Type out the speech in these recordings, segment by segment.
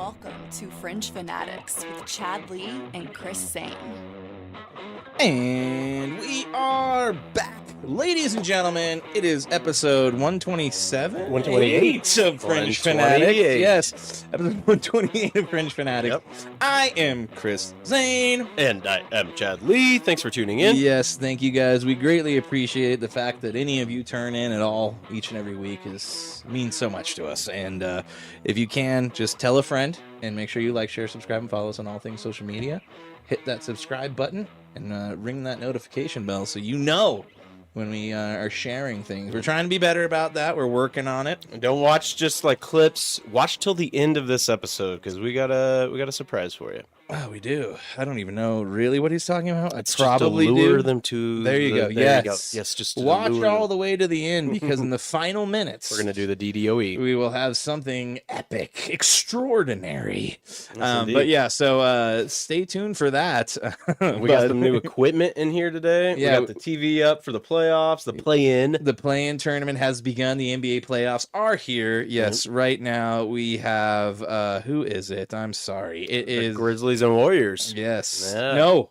Welcome to Fringe Fanatics with Chad Lee and Chris Zane. And we are back. Ladies and gentlemen, it is episode 127? 128 of Fringe Fanatics. Yes, episode 128 of Fringe Fanatics. Yep. I am Chris Zane. And I am Chad Lee. Thanks for tuning in. Yes, thank you guys. We greatly appreciate the fact that any of you turn in at all each and every week means so much to us. And if you can, just tell a friend and make sure you like, share, subscribe, and follow us on all things social media. Hit that subscribe button and ring that notification bell so you know when we are sharing things. We're trying to be better about that. We're working on it. And don't watch just like clips. Watch till the end of this episode because we got a surprise for you. Oh, we do. I don't even know really what he's talking about. It's probably just to lure do. them to. There you go. There Yes. you go. Yes. Just to watch lure all them. the way to the end because in the final minutes We're gonna do the DDOE. we will have something epic, extraordinary. indeed. But yeah, so stay tuned for that. We got some new equipment in here today. Yeah. We got the TV up for the playoffs, the play-in. The play-in tournament has begun. The NBA playoffs are here. Yes, right now we have who is it? I'm sorry. It The is Grizzlies and Warriors. yes. Yeah. No.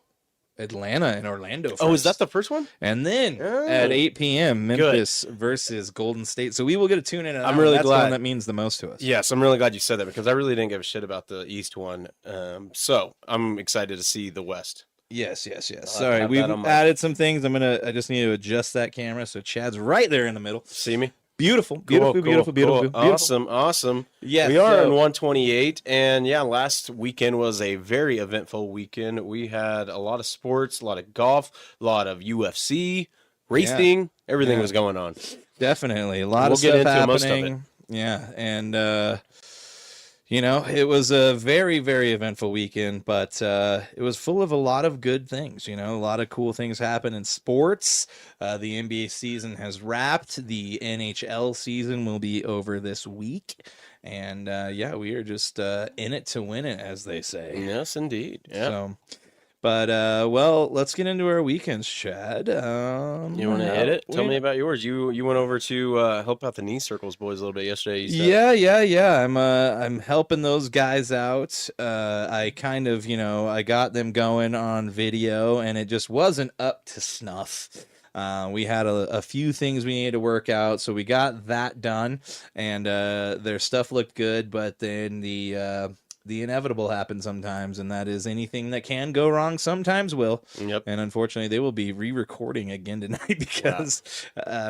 Atlanta and Orlando first. Oh, is that the first one? And then Oh. at 8 p.m. Memphis versus Golden State. So we will get a tune in. I'm really That's the glad. one that means the most to us. Yes, I'm really glad you said that because I really didn't give a shit about the East one. So I'm excited to see the West. Yes. I'll Sorry, have we've that on my- added some things. I just need to adjust that camera so Chad's right there in the middle. See me? Beautiful. Cool. Awesome. Yes. We are so- on 128, and yeah, last weekend was a very eventful weekend. We had a lot of sports, a lot of golf, a lot of UFC, racing. Everything Yeah. was going on. Definitely. A lot We'll of get stuff into most of happening. Yeah. And, it was a very, very eventful weekend, but it was full of a lot of good things. A lot of cool things happen in sports. The NBA season has wrapped. The NHL season will be over this week. And, we are just in it to win it, as they say. Yes, indeed. Yeah. So, but let's get into our weekends, Chad. You want to hit it? Tell me about yours. You went over to help out the knee circles boys a little bit yesterday. You said. Yeah. I'm helping those guys out. I kind of, I got them going on video, and it just wasn't up to snuff. We had a few things we needed to work out, so we got that done, and their stuff looked good. But then the inevitable happens sometimes, and that is anything that can go wrong sometimes will. Yep. And unfortunately, they will be re-recording again tonight because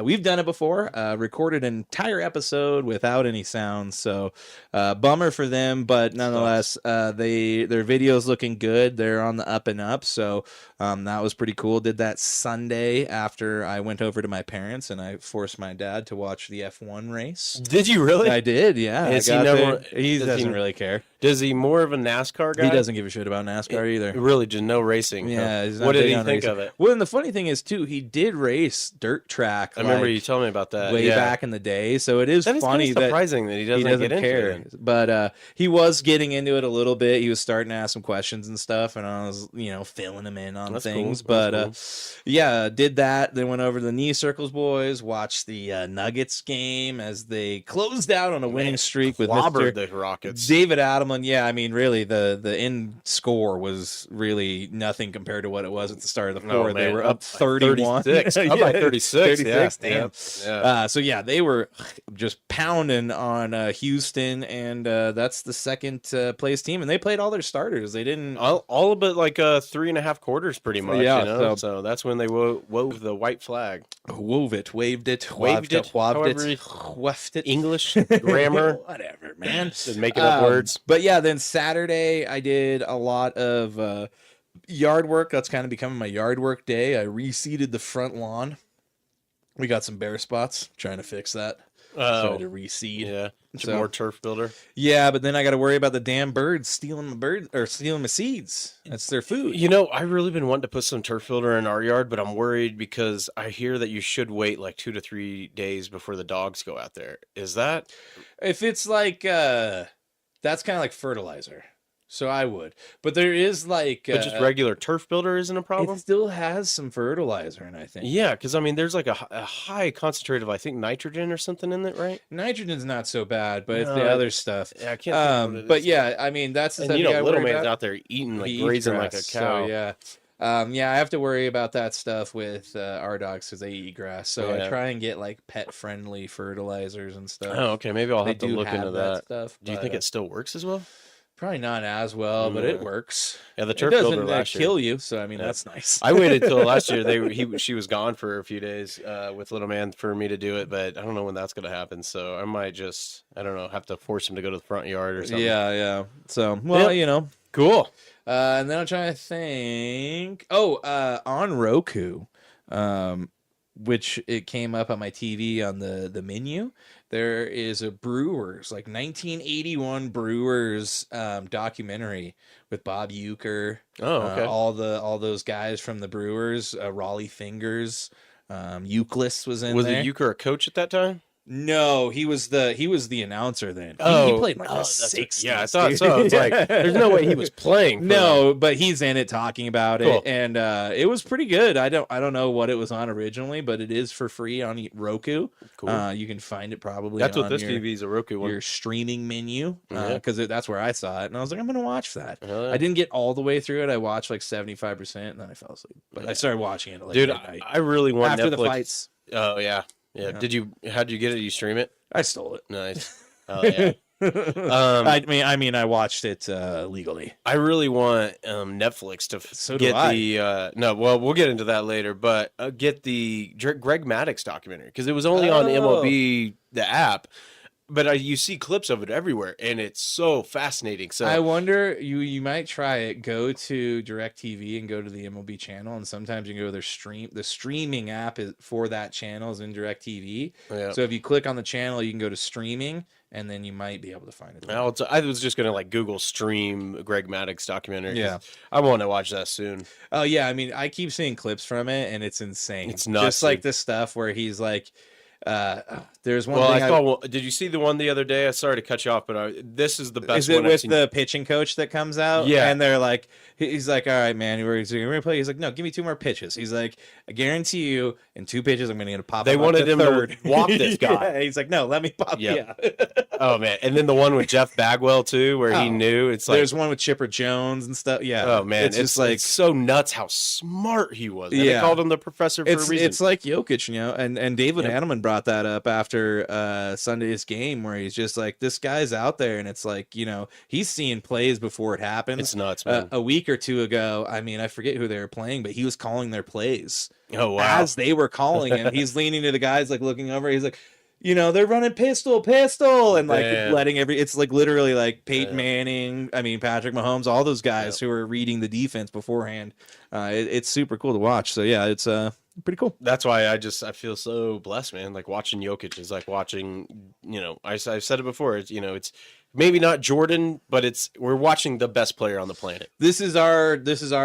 we've done it before, recorded an entire episode without any sound. So bummer for them, but nonetheless, their video's looking good. They're on the up and up. So that was pretty cool. Did that Sunday after I went over to my parents and I forced my dad to watch the F1 race. Did you really? I did, yeah. Is I he got never- there. He does doesn't he- really care. Does he more of a NASCAR guy? He doesn't give a shit about NASCAR either. Really, just no racing. Yeah, he's not What did big he on think racing. of it? Well, and the funny thing is too, he did race dirt track. I remember you telling me about that. way yeah. back in the day. So it is That is funny kinda that surprising that he doesn't, he doesn't get into care. it. But he was getting into it a little bit. He was starting to ask some questions and stuff, and I was filling him in on That's things. cool. But That's did that. Then went over to the knee circles boys. Watched the Nuggets game as they closed out on a winning streak with Clobbered Mr. the Rockets. David Adelman. Yeah, I mean, really, the end score was really nothing compared to what it was at the start of the fourth. They man. were up 31. 36. Up by 36. 36, Yeah. damn. Yeah. They were just pounding on Houston, and that's the second place team, and they played all their starters. They didn't. All but like 3.5 quarters, pretty much. Yeah, So that's when they wove the white flag. Waved it, Waved it, waved however it, you- weft it. English grammar, Whatever, man. just making up words. But yeah, then Saturday I did a lot of yard work. That's kind of becoming my yard work day. I reseeded the front lawn. We got some bare spots. Trying to fix that. So I had to reseed. Yeah, So- more turf builder. Yeah, but then I got to worry about the damn birds stealing my seeds. That's their food. I've really been wanting to put some turf builder in our yard, but I'm worried because I hear that you should wait like 2 to 3 days before the dogs go out there. Is that If it's like that's kind of like fertilizer. So I would. But there is like But just regular turf builder isn't a problem? it still has some fertilizer in, I think. Yeah, because I mean, there's like a high concentrate of, I think, nitrogen or something in it, right? Nitrogen's not so bad, but it's No, the other stuff. Yeah, I can't think of what it But is. yeah, I mean, that's the And stuff you you know, gotta little worry man's about. out there eating, like He grazing eats like a grass, cow. So yeah. Yeah, I have to worry about that stuff with our dogs because they eat grass. So Yeah. I try and get like pet-friendly fertilizers and stuff. Oh, okay. Maybe I'll They have to do look have into that that. stuff. Do you but, think it still works as well? probably not as well, but it Yeah. works. Yeah, the It turf builder doesn't last year. kill you, so I mean Yeah. that's nice. I waited till last year. She was gone for a few days with little man for me to do it, but I don't know when that's going to happen. So I might just, I don't know, have to force him to go to the front yard or something. Yeah. So well, Yep. Cool. And then I'm trying to think. Oh, on Roku, which it came up on my TV on the menu. There is a Brewers, like 1981 Brewers documentary with Bob Uecker. Oh, okay. All those guys from the Brewers. Raleigh Fingers, Euclid was in Was there. the Euchre a coach at that time? No, he was the announcer then. He Oh, played in like the that's 60s. Yeah, I thought dude. so. It's like, there's no way he was playing. For them. No, but he's in it talking about Cool. it, and it was pretty good. I don't know what it was on originally, but it is for free on Roku. Cool. You can find it probably. That's on what this your, TV is, a Roku one. your streaming menu, Yeah. because that's where I saw it, and I was like, I'm gonna watch that. Hell yeah. I didn't get all the way through it. I watched like 75%, and then I fell asleep. But I started watching it at like Dude, midnight. I really want after Netflix. the fights. Oh yeah. Yeah. How'd you get it? You stream it? I stole it. Nice. Oh yeah. I mean, I watched it legally. I really want Netflix to So do get I. the no. Well, we'll get into that later, but get the Greg Maddux documentary because it was only on MLB the app, but you see clips of it everywhere, and it's so fascinating. So I wonder you might try it. Go to DirecTV and go to the MLB channel, and sometimes you can go to their stream. The streaming app is for that channel is in DirecTV. Yeah. So if you click on the channel, you can go to streaming, and then you might be able to find it. I was just gonna like Google stream Greg Maddux documentary. 'Cause Yeah. I want to watch that soon. Oh yeah, I mean, I keep seeing clips from it, and it's insane. It's nuts, Just like dude. this stuff where he's like, there's one. Well, thing I saw. Did you see the one the other day? I'm sorry to cut you off, but this is the best Is it one I've with seen. the pitching coach that comes out? Yeah. And they're like, he's like, all right, man, we're going to play. He's like, no, give me 2 more pitches. He's like, I guarantee you, in 2 pitches, I'm going to pop. They up wanted to him to third. walk this guy. Yeah, he's like, no, let me pop. Yep. Yeah. Oh man, and then the one with Jeff Bagwell too, where he Oh. knew. It's like, There's one with Chipper Jones and stuff. Yeah. oh man, it's just like it's so nuts how smart he was. And they Yeah. called him the professor for a reason. it's like Jokic, and David Yep. Adelman brought that up after Sunday's game where he's just like, this guy's out there, and it's like, he's seeing plays before it happens. It's nuts, man. A week or two ago, I mean, I forget who they were playing, but he was calling their plays Oh wow, as they were calling him. He's leaning to the guys, like looking over. He's like, they're running pistol, and like Man. letting it's like literally like Peyton Yeah. Manning, I mean Patrick Mahomes, all those guys who are reading the defense beforehand. It's super cool to watch. So yeah, it's pretty cool. that's why I feel so blessed, man. Like watching Jokic is like watching. I've said it before. It's maybe not Jordan, but we're watching the best player on the planet. This is our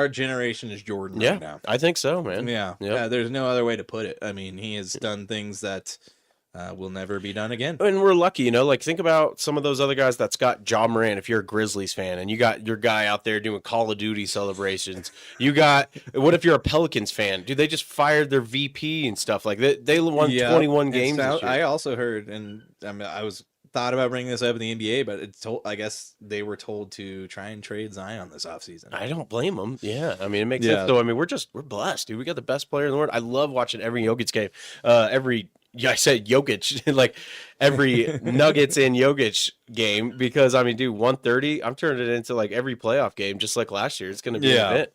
generation is Jordan Yeah, right now. I think so, man. Yeah. Yep. Yeah, there's no other way to put it. I mean, he has done things that will never be done again. And we're lucky, like think about some of those other guys that's got Ja Morant. If you're a Grizzlies fan and you got your guy out there doing Call of Duty celebrations, what if you're a Pelicans fan? Dude, they just fired their VP and stuff like that. They won 21 games. This year. I also heard, and I mean, I was thought about bringing this up in the NBA, but I guess they were told to try and trade Zion this offseason. I don't blame them. Yeah, I mean it makes Yeah. sense. So I mean we're blessed, dude. We got the best player in the world. I love watching every Jokic game. I said Jokic, like every Nuggets and Jokic game because I mean, dude, 130. I'm turning it into like every playoff game, just like last year. It's going to be an event.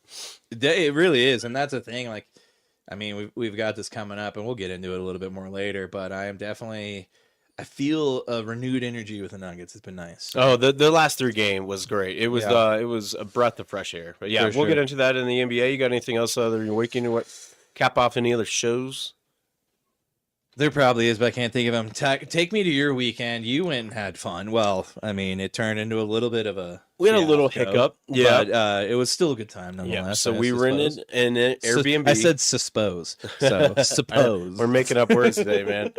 It really is, and that's the thing. Like, I mean, we've got this coming up, and we'll get into it a little bit more later. But I feel a renewed energy with the Nuggets. It's been nice. Oh, the last 3 game was great. It was Yeah. it was a breath of fresh air. But yeah, For we'll sure. get into that in the NBA. You got anything else other than waking? What cap off any other shows? There probably is, but I can't think of them. Take me to your weekend. You went and had fun. Well, I mean, it turned into a little bit of a We had a little fiasco, hiccup. Yeah. but it was still a good time nonetheless. Yeah, so I we suppose. rented an Airbnb. I said suppose. So suppose. We're making up words today, man.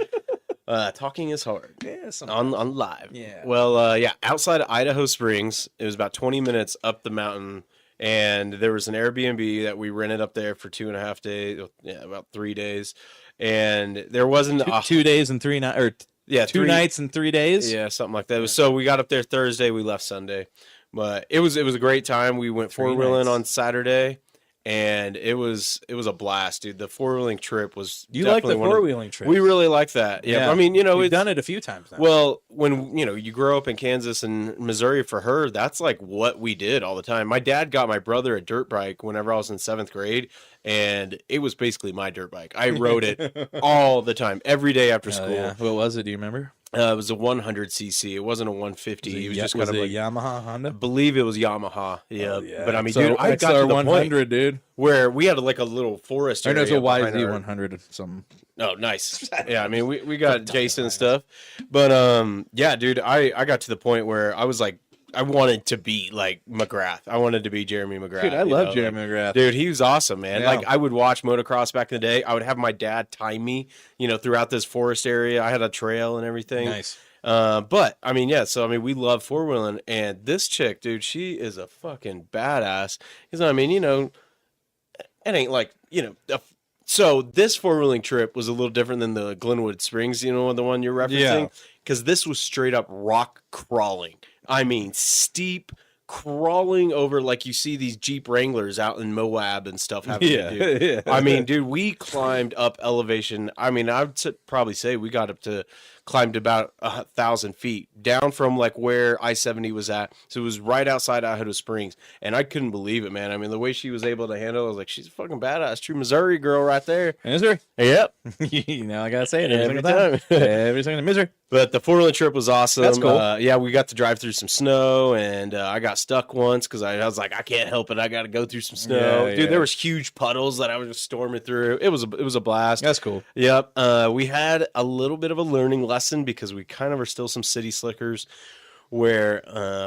Talking is hard. Yeah, On live. Yeah. Well, yeah, outside of Idaho Springs, it was about 20 minutes up the mountain, and there was an Airbnb that we rented up there for 2.5 days. Yeah, about 3 days, and there wasn't 2 days and 3 nights, or yeah, 2 nights and 3 days. yeah, something like that. So we got up there Thursday, we left Sunday, but it was a great time. We went 3 four-wheeling nights. on Saturday. And it was a blast, dude. The four-wheeling trip was You like the definitely one of- four-wheeling trip? We really like that. Yeah, I mean, we've it's done it a few times now. well, when you grow up in Kansas and Missouri, for her, that's like what we did all the time. My dad got my brother a dirt bike whenever I was in 7th grade, and it was basically my dirt bike. I rode it all the time, every day after school. Yeah. What was it? Do you remember? It was a 100cc. It wasn't a 150. It was just kind of a like Yamaha, I Honda. believe it was Yamaha. Yeah, Yeah. but I mean, So dude, I got to the point 100, dude. where we had like a little forest Or no, area. it's a behind YZ our- 100 something. Oh, nice. Yeah, I mean, we got Jason and stuff. But, yeah, dude, I got to the point where I was like, I wanted to be like McGrath. I wanted to be Jeremy McGrath. Dude, I love Jeremy McGrath. Dude, he was awesome, man. Yeah. Like, I would watch motocross back in the day. I would have my dad time me, throughout this forest area. I had a trail and everything. Nice. But I mean, yeah, so I mean, we love four-wheeling, and this chick, dude, she is a fucking badass. Because I mean, it ain't like, so this four-wheeling trip was a little different than the Glenwood Springs, the one you're referencing, Yeah. because this was straight up rock crawling. I mean, steep crawling over, like you see these Jeep Wranglers out in Moab and stuff having to do. Yeah. I mean, dude, we climbed up elevation. I mean, I would probably say we climbed about 1,000 feet down from like where I-70 was at. So it was right outside Idaho Springs. And I couldn't believe it, man. I mean, the way she was able to handle it, I was like, she's a fucking badass. True Missouri girl right there. Missouri. Yep. Now I gotta say it every Every single time. time. Every single Missouri. But the four-wheeling trip was awesome. That's cool. Yeah, we got to drive through some snow, and I got stuck once because I was like, I can't help it. I got to go through some snow. Yeah, Dude, yeah. there was huge puddles that I was just storming through. It was a blast. That's cool. Yep. We had a little bit of a learning lesson because we kind of are still some city slickers. Where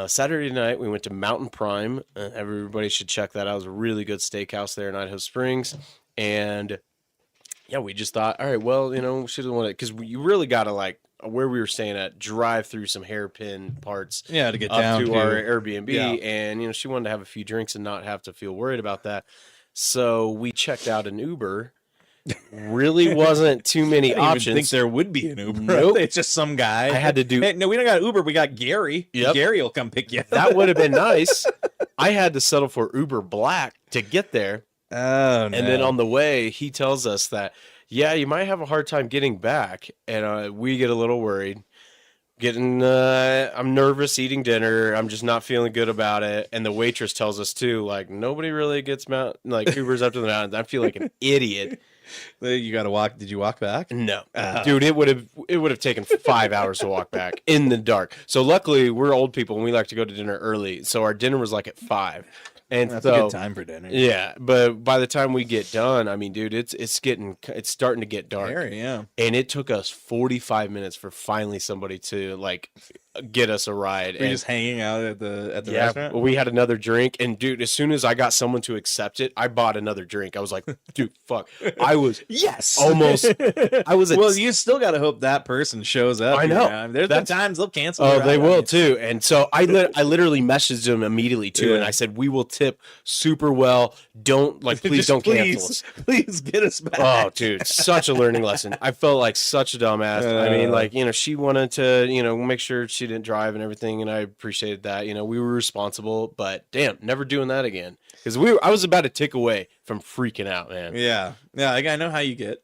Saturday night we went to Mountain Prime. Everybody should check that out. It was a really good steakhouse there in Idaho Springs, and yeah, we just thought, all right, well, we should have wanted, because you really got to, like, where we were staying at, drive through some hairpin parts. Yeah, to get up down to our Airbnb, Yeah. and she wanted to have a few drinks and not have to feel worried about that. So we checked out an Uber. Really wasn't too many I didn't even options. think there would be an Uber. Nope. It's just some guy. I had to do. Hey, no, we don't got Uber. We got Gary. Yep. Gary will come pick you up. That would have been nice. I had to settle for Uber Black to get there. Oh, no. And then on the way, he tells us that, yeah, you might have a hard time getting back. And we get a little worried. I'm nervous eating dinner. I'm just not feeling good about it. And the waitress tells us too, like, nobody really gets Ubers up to the mountains. I feel like an idiot. You got to walk. Did you walk back? No, dude, it would have taken 5 hours to walk back in the dark. So luckily, we're old people and we like to go to dinner early. So our dinner was like at 5. And That's so, a good time for dinner. yeah, but by the time we get done, I mean, dude, it's starting to get dark. Gary, yeah. And it took us 45 minutes for finally somebody to like get us a ride. We're And just hanging out at the yeah, restaurant. we had another drink, and dude, as soon as I got someone to accept it, I bought another drink. I was like, dude, fuck. I was Yes, almost. I was. Well, you still got to hope that person shows up. I know. You know? There's That's- the times they'll cancel. Oh, their they ride on will you. too. And so I literally messaged them immediately too, Yeah. and I said, "We will tip super well. Don't please Just don't cancel us." Please get us back. Oh, dude, such a learning lesson. I felt like such a dumbass. I mean, she wanted to, make sure she didn't drive and everything, and I appreciated that. We were responsible, but damn, never doing that again. Because I was about a tick away from freaking out, man. Yeah, I know how you get.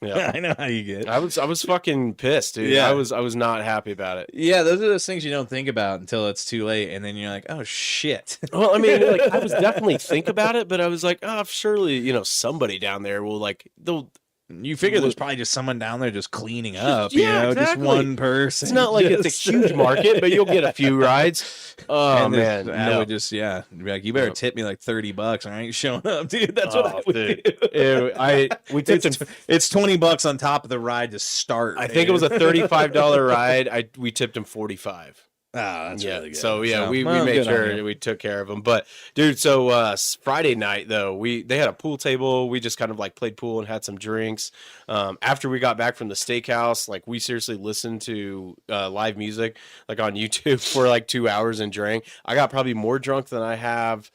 Yeah. I know how you get. I was fucking pissed, dude. Yeah. I was not happy about it. Yeah, those are those things you don't think about until it's too late, and then you're like, oh shit. Well, I mean, I was definitely think about it, but I was like, oh, surely, somebody down there will they'll. You figure there's probably just someone down there just cleaning up, Yeah, just exactly. one person. It's not like it's a huge market, but you'll get a few rides. Oh, And man. I No. would just, be like, you better No. tip me like $30, or I ain't showing up, dude. That's what I would dude. do. We tipped him. It's $20 on top of the ride to start. I think it was a dude. $35 ride. We tipped him 45. that's yeah. really good. So yeah, we well, made good on sure you. we took care of them. But dude, so Friday night though, they had a pool table. We just kind of like played pool and had some drinks. After we got back from the steakhouse, like we seriously listened to live music like on YouTube for like 2 hours and drank. I got probably more drunk than I have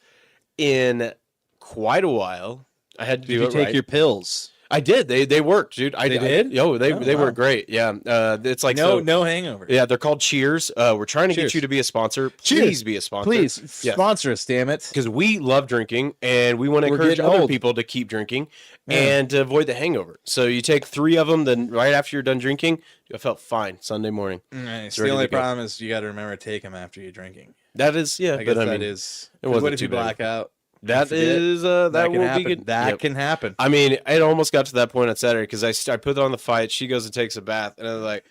in quite a while. I had to Did do you it take right. your pills? I did. They worked, dude. They did? Yo, they wow. work great. Yeah. It's like No hangover. Yeah, they're called Cheers. We're trying to Cheers. get you to be a sponsor. Cheers. Please be a sponsor. Please Yeah. sponsor us, damn it. Because we love drinking and we want to We're encourage getting other old. people to keep drinking Yeah. and to avoid the hangover. So you take 3 of them, then right after you're done drinking, I felt fine Sunday morning. Nice. ready The only to go. problem is you got to remember to take them after you're drinking. That is, yeah. I guess but that mean, is. it wasn't What if too you bad. black out? that forget? is, that can will happen. be good. That Yep. can happen. I mean, it almost got to that point on Saturday because I put on the fight. She goes and takes a bath, and I was like,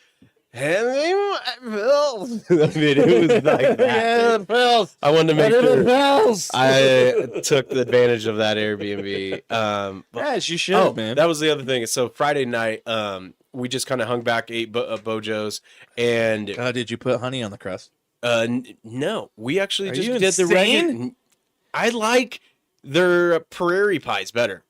"Hand me my pills." I mean, it was like that. Dude. pills. I wanted to make sure pills. I took the advantage of that Airbnb. Yes, you should, man. That was the other thing. So Friday night, we just kind of hung back, ate Bojos, and God, did you put honey on the crust? no, we actually Are just you did the insane? regular. I like their prairie pies better.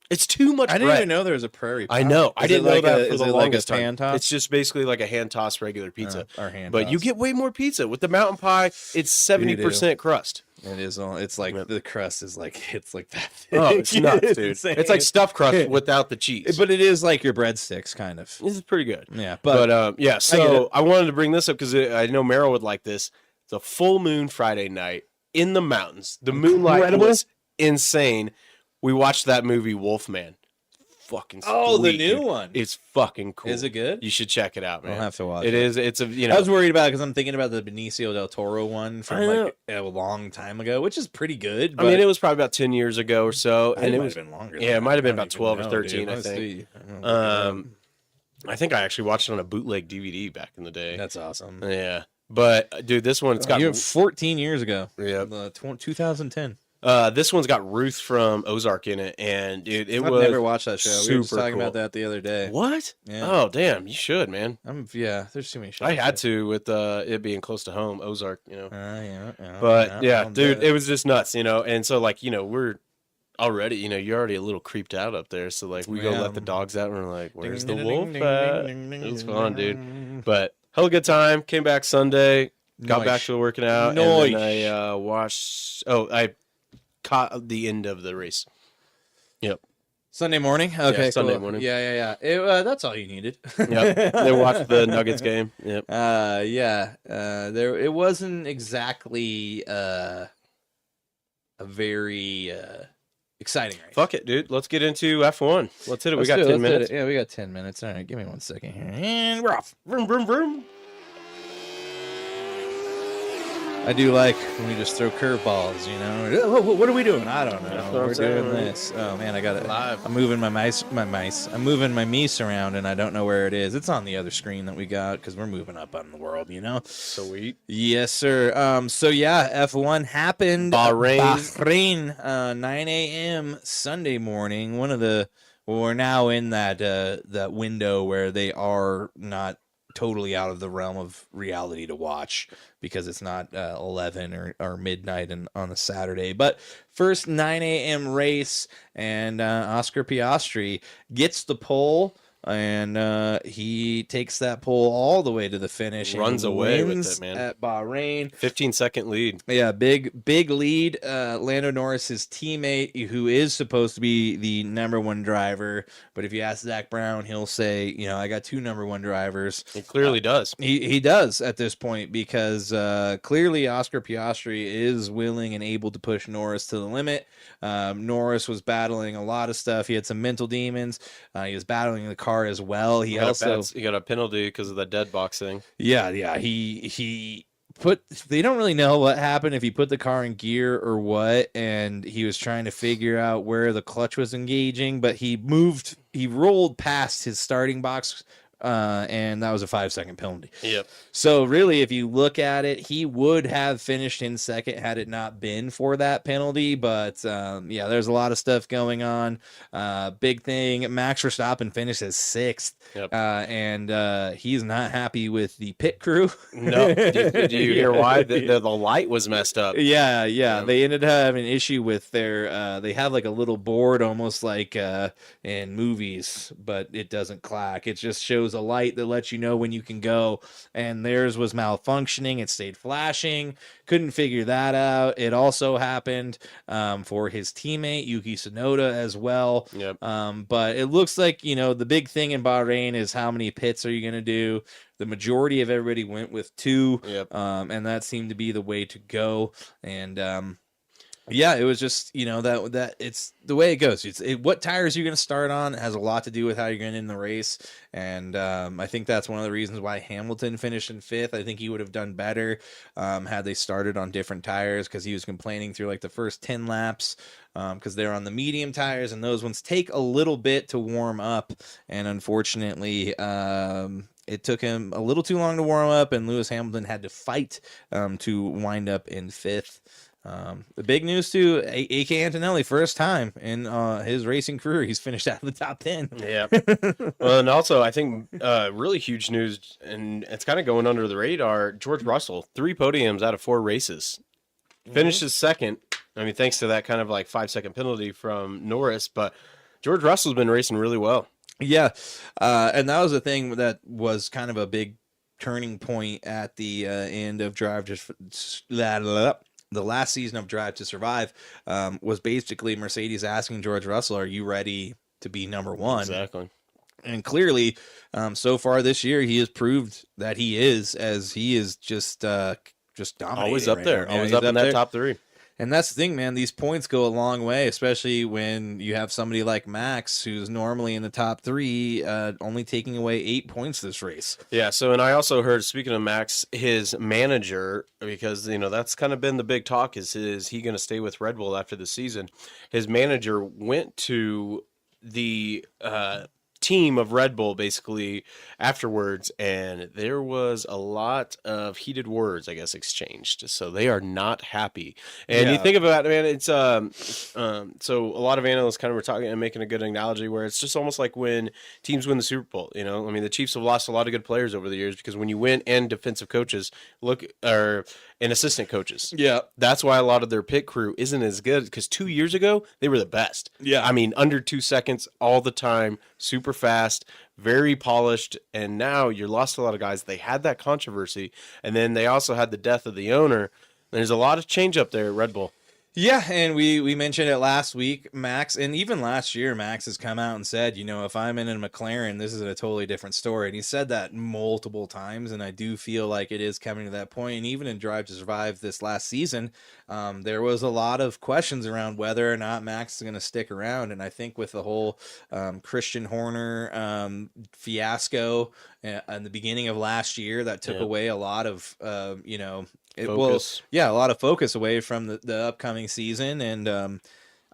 It's too much I didn't bread. even know there was a prairie pie. I know. I Is didn't it like know that a- for is the it like a longest time. pan toss? It's just basically like a hand tossed regular pizza. Our hand But you toss. get way more pizza with the mountain pie. It's 70% crust. It is. It's like Yep. the crust is like it's like that. Oh, it's thick. nuts, dude. insane. It's like stuffed crust without the cheese. but it is like your breadsticks, kind of. This is pretty good. Yeah, But but yeah, get so it. I wanted to bring this up because I know Meryl would like this. It's a full moon Friday night in the mountains. The moonlight Incredible. was insane. We watched that movie Wolfman. Fucking Oh, the sweet, new dude. one. It's fucking cool. Is it good? You should check it out, man. I'll have to watch It it. is. It's a I was worried about it because I'm thinking about the Benicio del Toro one from I know. like a long time ago, which is pretty good. I mean, it was probably about 10 years ago or so, and and it it might was. have been longer. yeah, it than might have that. been I about don't 12 or even know, 13, dude. I Let's think. see. I'm gonna look it I think I actually watched it on a bootleg DVD back in the day. up. That's awesome. Yeah, but dude, this one it's got. You 14 years ago. Yeah. 2010. This one's got Ruth from Ozark in it, and dude, it I've was never watched that show. We were just super talking cool. about that the other day. What? Yeah. Oh, damn! You should, man. Yeah, there's too many shows. I had to with it being close to home, Ozark. Yeah. But yeah, I'm dude, dead. it was just nuts, And so like, we're already, you're already a little creeped out up there. So like, we go Yeah. let the dogs out, and we're like, "Where's the Ding, wolf ding, at?" ding, ding, It was ding, fun, ding. dude. But hell, good time. Came back Sunday, got back Nice. to working out, and Nice. then I watched. Oh, I caught the end of the race. Yep. Sunday morning. Okay, Sunday cool. morning. Yeah. That's all you needed. Yep. They watched the Nuggets game. Yep. There. It wasn't exactly a very exciting race. Fuck it, dude. Let's get into F1. Let's hit it. Let's we got do it, 10 let's hit minutes. it. Yeah, we got 10 minutes. All right, give me 1 second here, and we're off. Vroom, vroom, vroom. I do like when we just throw curveballs, What are we doing? I don't know. That's what I'm We're saying, doing man. this. Oh man, I got it. Live. I'm moving my mice. I'm moving my Meese around, and I don't know where it is. It's on the other screen that we got because we're moving up on the world, Sweet. Yes, sir. So yeah, F1 happened. Bahrain. 9 a.m. Sunday morning. We're now in that window where they are not totally out of the realm of reality to watch because it's not 11 or midnight on a Saturday. But first 9 a.m. race, and Oscar Piastri gets the pole, and he takes that pole all the way to the finish. and Runs away with wins it, man. At Bahrain. 15-second lead. Yeah, big lead. Lando Norris, his teammate, who is supposed to be the number one driver, but if you ask Zach Brown, he'll say, I got 2 number one drivers. He clearly does. He does at this point because clearly Oscar Piastri is willing and able to push Norris to the limit. Norris was battling a lot of stuff. He had some mental demons. He was battling the car as well. He got a penalty because of the dead box thing. Yeah. They don't really know what happened, if he put the car in gear or what, and he was trying to figure out where the clutch was engaging, but he rolled past his starting box and that was a 5-second penalty. Yep. So really, if you look at it, he would have finished in second had it not been for that penalty. But yeah, there's a lot of stuff going on. Big thing, Max Verstappen finishes sixth, Yep. and he's not happy with the pit crew. No, did you hear why? The light was messed up. Yeah. They ended up having an issue with their. They have like a little board, almost like in movies, but it doesn't clack. It just shows a light that lets you know when you can go. And theirs was malfunctioning. It stayed flashing. Couldn't figure that out. It also happened for his teammate Yuki Tsunoda as well. Yep. But it looks like, the big thing in Bahrain is how many pits are you going to do? The majority of everybody went with 2. Yep. And that seemed to be the way to go. And yeah, it was just, that it's the way it goes. What tires you're going to start on has a lot to do with how you're going to end the race. And I think that's one of the reasons why Hamilton finished in 5th. I think he would have done better had they started on different tires, because he was complaining through like the first 10 laps because they're on the medium tires, and those ones take a little bit to warm up. And unfortunately, it took him a little too long to warm up, and Lewis Hamilton had to fight to wind up in 5th. The big news too, A.K. Antonelli, first time in his racing career, he's finished out of the top 10. Yeah. Well, and also I think really huge news, and it's kind of going under the radar. George Russell, 3 podiums out of 4 races, finishes second. I mean, thanks to that kind of like 5-second penalty from Norris, but George Russell's been racing really well. Yeah, and that was the thing that was kind of a big turning point at the end of the last season of Drive to Survive, was basically Mercedes asking George Russell, "Are you ready to be number 1?" Exactly. And clearly, so far this year, he has proved that he is, as he is just dominating. Always up right there. now. Yeah, Always he's up in that there. top 3. And that's the thing, man. These points go a long way, especially when you have somebody like Max, who's normally in the top 3, only taking away 8 points this race. Yeah. So, and I also heard, speaking of Max, his manager, because that's kind of been the big talk: is he going to stay with Red Bull after the season? His manager went to the team of Red Bull basically afterwards, and there was a lot of heated words, I guess, exchanged. So they are not happy. And you think about it, man, it's so a lot of analysts kind of were talking and making a good analogy where it's just almost like when teams win the Super Bowl. I mean, the Chiefs have lost a lot of good players over the years because when you win, and defensive coaches and assistant coaches. Yeah. That's why a lot of their pit crew isn't as good, because 2 years ago, they were the best. Yeah. I mean, under 2 seconds all the time, super fast, very polished, and now you lost a lot of guys. They had that controversy, and then they also had the death of the owner. There's a lot of change up there at Red Bull. Yeah, and we mentioned it last week, Max, and even last year, Max has come out and said, if I'm in a McLaren, this is a totally different story. And he said that multiple times, and I do feel like it is coming to that point. And even in Drive to Survive this last season, there was a lot of questions around whether or not Max is going to stick around. And I think with the whole Christian Horner fiasco in the beginning of last year, that took away a lot of, focus. A lot of focus away from the upcoming season. And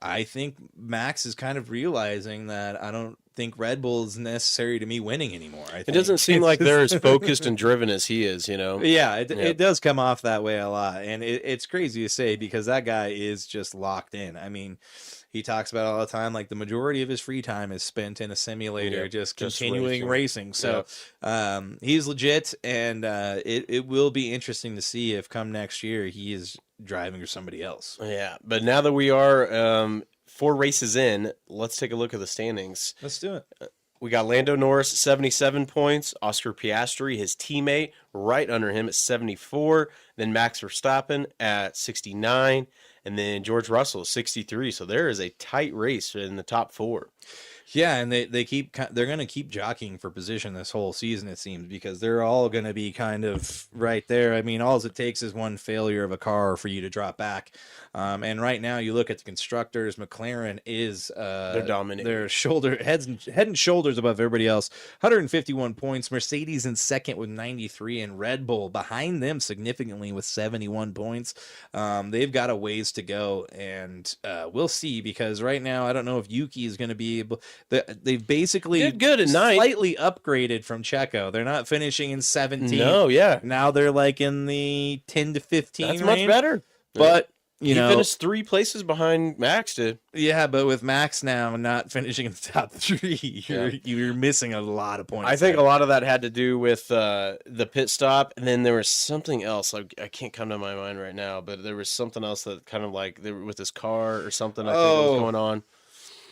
I think Max is kind of realizing that I don't think Red Bull is necessary to me winning anymore. It doesn't seem like they're as focused and driven as he is, Yeah, it does come off that way a lot. And it's crazy to say, because that guy is just locked in. I mean, he talks about it all the time, like the majority of his free time is spent in a simulator, just continuing racing. So he's legit, and it will be interesting to see if come next year he is driving for somebody else. Yeah, but now that we are 4 races in, let's take a look at the standings. Let's do it. We got Lando Norris, 77 points. Oscar Piastri, his teammate, right under him at 74. Then Max Verstappen at 69. And then George Russell, 63. So there is a tight race in the top 4. Yeah, and they're going to keep jockeying for position this whole season, it seems, because they're all going to be kind of right there. I mean, all it takes is one failure of a car for you to drop back. And right now, you look at the constructors, McLaren is they're dominating. They're head and shoulders above everybody else. 151 points. Mercedes in second with 93, and Red Bull behind them significantly with 71 points. They've got a ways to go, and we'll see, because right now, I don't know if Yuki is going to be able. they've basically Did good at night. slightly upgraded from Checo. They're not finishing in 17. No, yeah. Now they're like in the 10 to 15 That's range. much better. But he finished 3 places behind Max, dude. Yeah, but with Max now not finishing in the top 3, you're missing a lot of points. I think a lot of that had to do with the pit stop, and then there was something else. I can't come to my mind right now, but there was something else that kind of like with his car or something. I think was going on.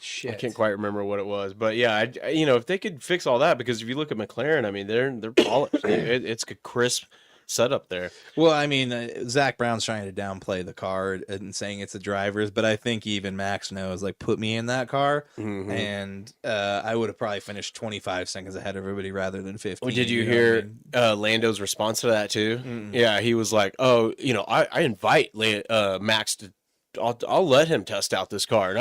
Shit. I can't quite remember what it was, but yeah, if they could fix all that, because if you look at McLaren, I mean, they're polished. It's a crisp setup there. Well, I mean, Zach Brown's trying to downplay the car and saying it's the driver's, but I think even Max knows, like, put me in that car, and I would have probably finished 25 seconds ahead of everybody rather than 15. Well, did you hear Lando's response to that too? Yeah, he was like, "Oh, I invite Max to." I'll let him test out this car.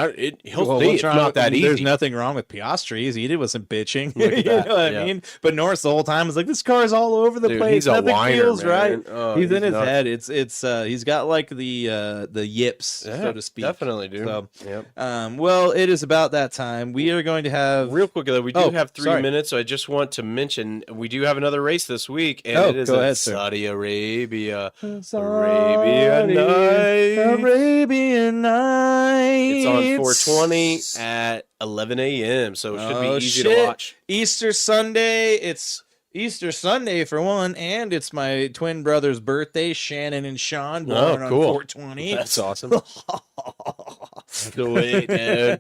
He'll see it's not that easy. There's nothing wrong with Piastri. He did with some bitching. You know what I mean? But Norris the whole time was like, "This car's all over the place. He's a Nothing whiner, feels man. right." Oh, he's in his nuts. head. It's he's got like the yips, so to speak. Definitely, dude. So, yep. Well, it is about that time. We are going to have Real quick, though, we do have 3 minutes, so I just want to mention we do have another race this week, and it is in Saudi Arabia. Arabian Night. It's on 420 at 11 a.m., so it should be easy to watch. Easter Sunday. It's Easter Sunday for one, and it's my twin brother's birthday, Shannon and Sean, born on 420. That's awesome. Sweet, dude.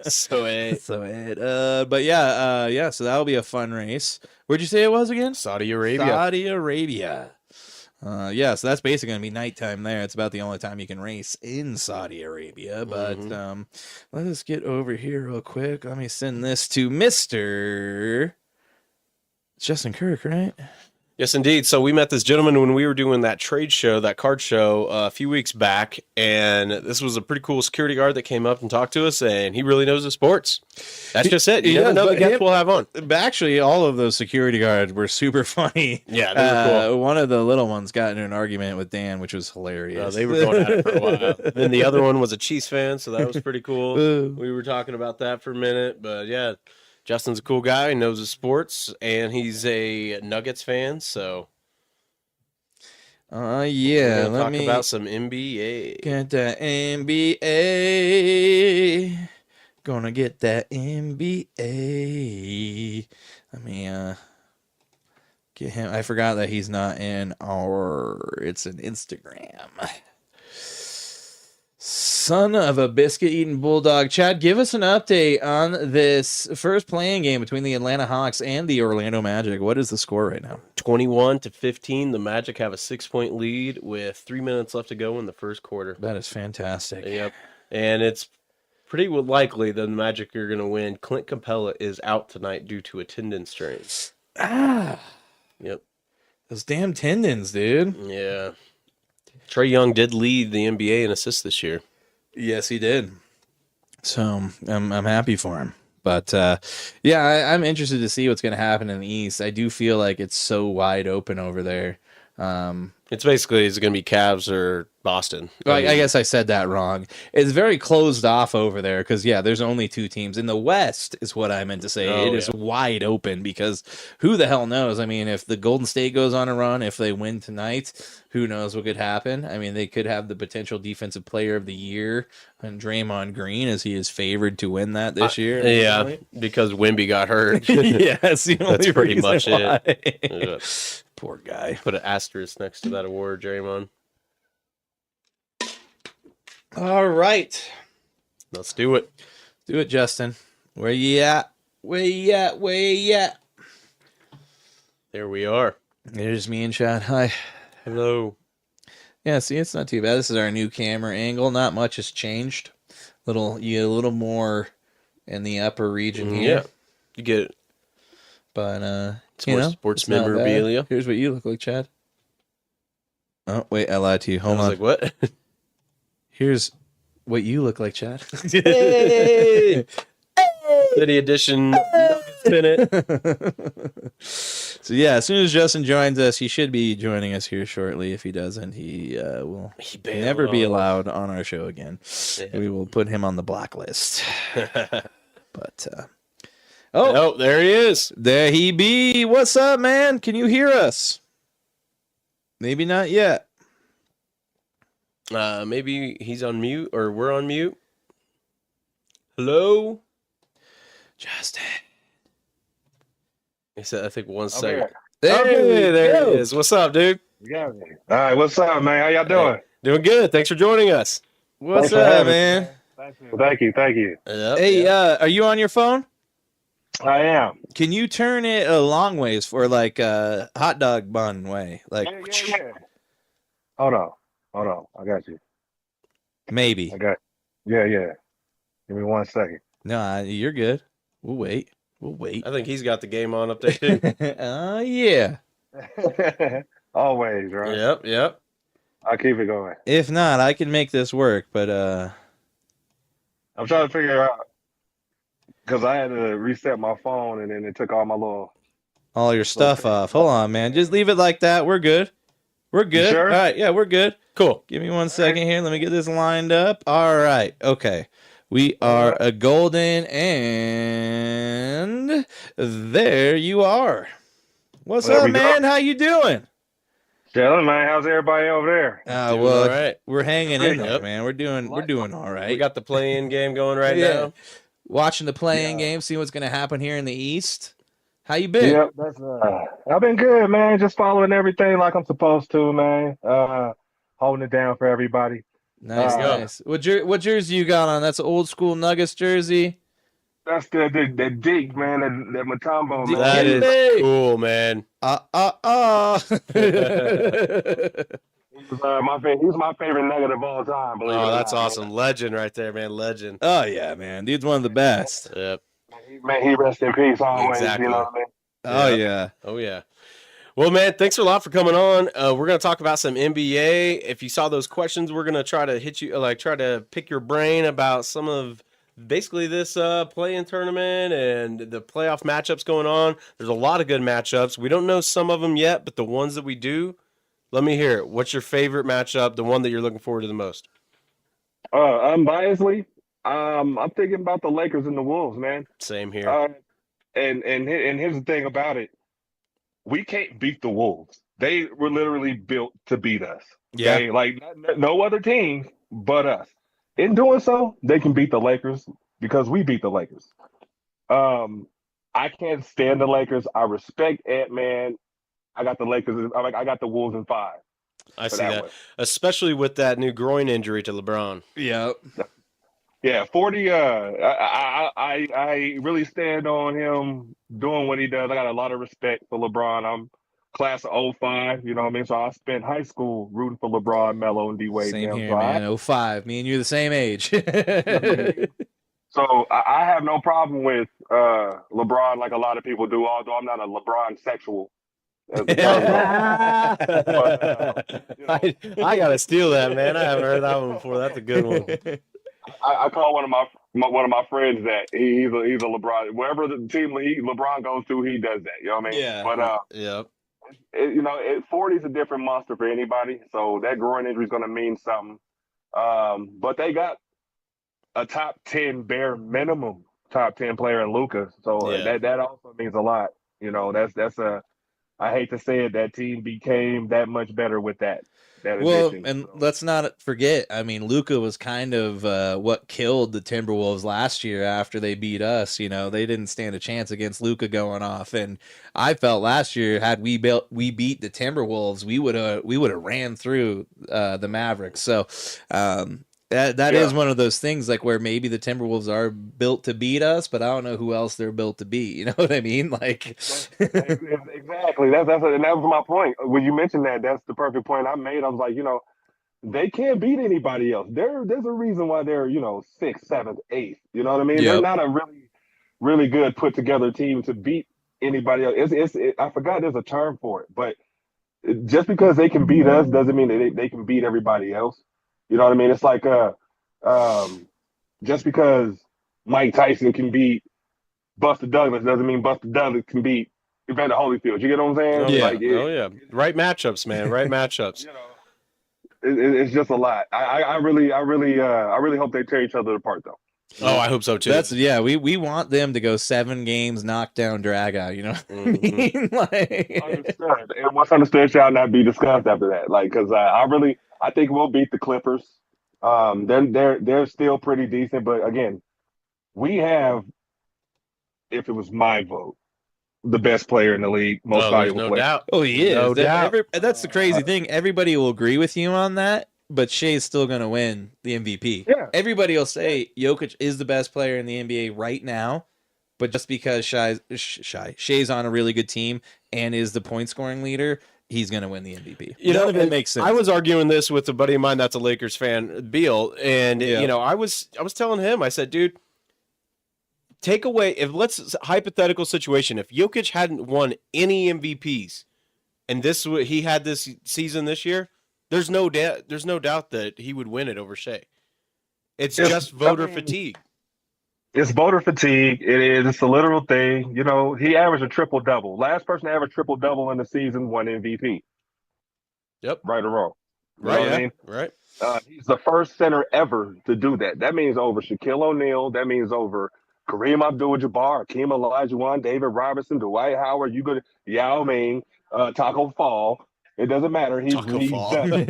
Sweet. But yeah, so that'll be a fun race. Where'd you say it was again? Saudi Arabia. Saudi Arabia. So that's basically going to be nighttime there. It's about the only time you can race in Saudi Arabia. But let us get over here real quick. Let me send this to Mr. Justin Kirk, right? Yes, indeed. So we met this gentleman when we were doing that trade show, that card show, a few weeks back, and this was a pretty cool security guard that came up and talked to us, and he really knows the sports. That's just it. You never know the guests we'll have on. Actually, all of those security guards were super funny. Yeah, they were cool. One of the little ones got into an argument with Dan, which was hilarious. They were going at it for a while. Then the other one was a Chiefs fan, so that was pretty cool. We were talking about that for a minute, but yeah. Justin's a cool guy. He knows his sports, and he's a Nuggets fan. So, yeah. Let me talk about some NBA. Get that NBA. Gonna get that NBA. Let me get him. I forgot that he's not in our. It's an Instagram. Son of a biscuit-eating bulldog. Chad, give us an update on this first playing game between the Atlanta Hawks and the Orlando Magic. What is the score right now? 21-15. The Magic have a 6-point lead with 3 minutes left to go in the first quarter. That is fantastic. Yep. And it's pretty likely the Magic are going to win. Clint Capella is out tonight due to a tendon strain. Yep. Those damn tendons, dude. Yeah. Trae Young did lead the NBA in assists this year. Yes, he did. So I'm happy for him. But I'm interested to see what's going to happen in the East. I do feel like it's so wide open over there. It's going to be Cavs or Boston. I guess I said that wrong. It's very closed off over there because, there's only 2 teams. In the West is what I meant to say. It is wide open because who the hell knows? I mean, if the Golden State goes on a run, if they win tonight, who knows what could happen? I mean, they could have the potential defensive player of the year and Draymond Green as he is favored to win that this year. Yeah, because Wemby got hurt. Yes, that's pretty much it. Poor guy. Put an asterisk next to that award, Draymond. All right. Let's do it. Do it, Justin. Where you at? Where you at? Where you at? There we are. There's me and Chad. Hi. Hello. Yeah, see, it's not too bad. This is our new camera angle. Not much has changed. You get a little more in the upper region here. Yeah. You get it. But, sports memorabilia. Here's what you look like, Chad. Oh, wait, I lied to you. Hold on. Like, what? Here's what you look like, Chad. Hey! City edition. Spin it. So as soon as Justin joins us, he should be joining us here shortly. If he doesn't, he will never be allowed on our show again. Yeah. We will put him on the blacklist. But Oh, there he is. There he be. What's up, man? Can you hear us? Maybe not yet. Maybe he's on mute or we're on mute. Hello? Justin. He said, I think 1 second. There There he is. What's up, dude? Yeah. All right, what's up, man? How y'all doing? Doing good. Thanks for joining us. What's Thanks for up, having me, man? Thank you. Yep, Hey, yep. are you on your phone? I am. Can you turn it a long ways for like a hot dog bun way? Like Yeah. Hold on. I got you. maybe. I got you. Yeah. Give me 1 second. No, you're good. We'll wait. I think he's got the game on up there, too. Yeah. Always, right? Yep. I'll keep it going. If not, I can make this work, but I'm trying to figure out because I had to reset my phone and then it took all my little. all your stuff off. Hold on, man. Just leave it like that. We're good. We're good. sure? All right. Yeah, we're good. Cool. Give me 1 second here. Let me get this lined up. All right. Okay. We are a golden, and there you are. What's There up, we go. man? How you doing? Chilling, man. How's everybody over there? Doing Well, all right. we're hanging in there, Yep. man. We're doing all right. We got the play-in game going right Yeah. now. Watching the playing game, see what's going to happen here in the East. How you been? Yep, that's I've been good, man. Just following everything like I'm supposed to, man. Holding it down for everybody. Nice, go. nice. What jersey you got on? That's an old school Nuggets jersey. That's the dig, man. That Matumbo, man. That is Hey. cool, man. He's my favorite Nugget of all time. Believe it Oh, or that's not, awesome. Legend right there, man. Legend. Oh yeah, man. Dude's one of the best. Yep. Man, he rest in peace always. Exactly. You know what I mean? Oh Yeah. yeah. Oh, yeah. Well, man, thanks a lot for coming on. We're going to talk about some NBA. If you saw those questions, we're going to try to hit you, try to pick your brain about some of basically this play-in tournament and the playoff matchups going on. There's a lot of good matchups. We don't know some of them yet, but the ones that we do, let me hear it. What's your favorite matchup, the one that you're looking forward to the most? Unbiasedly, I'm thinking about the Lakers and the Wolves, man. Same here. And here's the thing about it. We can't beat the Wolves. They were literally built to beat us. Yeah. Okay? Like no other team but us. In doing so, they can beat the Lakers because we beat the Lakers. I can't stand the Lakers. I respect Ant-Man. I got the Lakers. I got the Wolves in 5. I for see that. one. Especially with that new groin injury to LeBron. Yep. Yeah, 40. I really stand on him doing what he does. I got a lot of respect for LeBron. I'm class of 05, you know what I mean? So I spent high school rooting for LeBron, Melo, and D-Wade. Same now. here, So man. 05. Me and you the same age. So I have no problem with LeBron like a lot of people do, although I'm not a LeBron sexual. I gotta steal that, man. I haven't heard that one before. That's a good one. I call one of my friends that he's a LeBron. Wherever the team LeBron goes to, he does that. You know what I mean? Yeah. But Yep. 40 is a different monster for anybody. So that groin injury is going to mean something. But they got a top 10 bare minimum top 10 player in Luka. So Yeah. that also means a lot. You know, that's I hate to say it, that team became that much better with that. Well, addition. and So, let's not forget, I mean, Luka was kind of what killed the Timberwolves last year after they beat us. You know, they didn't stand a chance against Luka going off. And I felt last year, had we beat the Timberwolves, we would have ran through the Mavericks. So that is one of those things like where maybe the Timberwolves are built to beat us, but I don't know who else they're built to beat. You know what I mean? Like exactly. And that was my point. When you mentioned that, that's the perfect point I made. I was like, they can't beat anybody else. There's a reason why they're, 6th, 7th, 8th. You know what I mean? Yep. They're not a really, really good put together team to beat anybody else. I forgot there's a term for it, but just because they can beat us doesn't mean that they can beat everybody else. You know what I mean? It's like just because Mike Tyson can beat Buster Douglas doesn't mean Buster Douglas can beat Evander Holyfield. You get what I'm saying? Yeah. Yeah. Right matchups, man. Right matchups. It's just a lot. I really hope they tear each other apart though. Oh, I hope so too. We want them to go 7 games, knockdown, drag out. You know what I mean? Like, Understood. And what's understood shall not be discussed after that. Like, because I think we'll beat the Clippers. They're still pretty decent, but again, we have, if it was my vote, the best player in the league, most there's valuable no player. doubt. oh, he is. No doubt. That's the crazy thing. Everybody will agree with you on that, but Shea's still going to win the MVP. Yeah. Everybody will say Jokic is the best player in the NBA right now, but just because Shea's on a really good team and is the point scoring leader, he's going to win the MVP. None of it makes sense. I was arguing this with a buddy of mine that's a Lakers fan, Beal, and you know, I was telling him, I said, dude, take away, if let's hypothetical situation, if Jokic hadn't won any MVPs and he had this season this year, there's no doubt that he would win it over Shea. It's just voter fatigue. It's voter fatigue. It is. It's a literal thing. You know, he averaged a triple double. Last person to average triple double in the season won MVP. Yep. Right or wrong. You know Right. what Yeah. I mean? Right. He's the first center ever to do that. That means over Shaquille O'Neal. That means over Kareem Abdul-Jabbar, Hakeem Olajuwon, David Robinson, Dwight Howard, Yao Ming, Taco Fall. It doesn't matter. He's Taco Fall. done.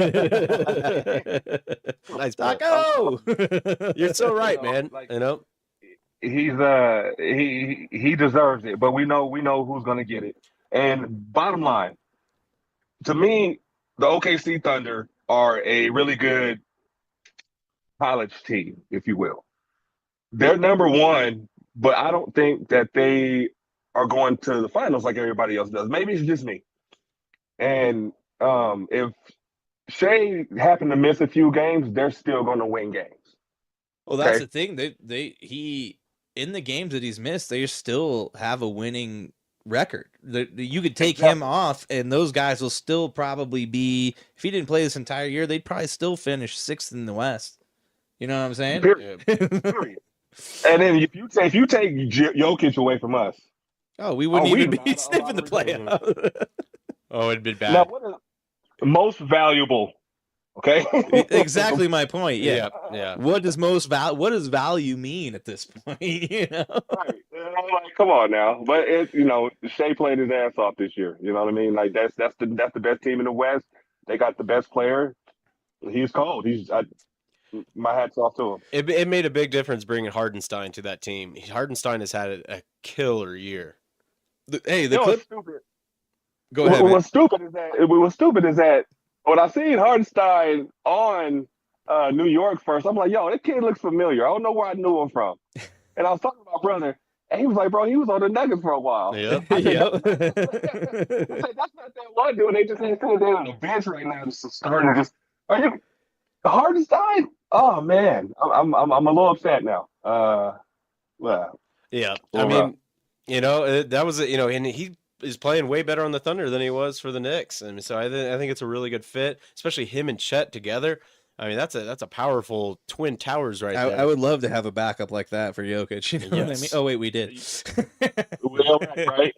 Nice Taco! You're so right, man. Like, you know, he's he deserves it, but we know who's gonna get it. And bottom line, to me, the OKC Thunder are a really good college team, if you will. They're number one, but I don't think that they are going to the finals like everybody else does. Maybe it's just me. And if Shea happened to miss a few games, they're still going to win games. Well, that's Okay. the thing. He in the games that he's missed, they still have a winning record. You could take him off, and those guys will still probably be. If he didn't play this entire year, they'd probably still finish 6th in the West. You know what I'm saying? Period. Period. And then if you take Jokic away from us, we wouldn't we'd even be be out of sniffing the playoff. oh, it'd be bad. now what is most valuable? Okay, Exactly my point. Yeah. Yeah. What does value mean at this point? You know. Right. I'm like, come on now. But Shea played his ass off this year. You know what I mean? Like that's the best team in the West. They got the best player. He's cold. My hat's off to him. It made a big difference bringing Hardenstein to that team. Hardenstein has had a killer year. What's stupid? Go ahead. What's stupid is that when I seen Hardenstein on New York first, I'm like, yo, that kid looks familiar. I don't know where I knew him from. And I was talking to my brother, and he was like, bro, he was on the Nuggets for a while. Yep. I said, that's not that one dude. They just ain't coming down on the bench right now. Just starting to just. Are you Hardenstein? Oh man, I'm a little upset now. Well, yeah. I mean, that was and he is playing way better on the Thunder than he was for the Knicks, and so I think it's a really good fit, especially him and Chet together. I mean, that's a powerful twin towers right there. I would love to have a backup like that for Jokic. You know what I mean? Oh wait, we did. well, right.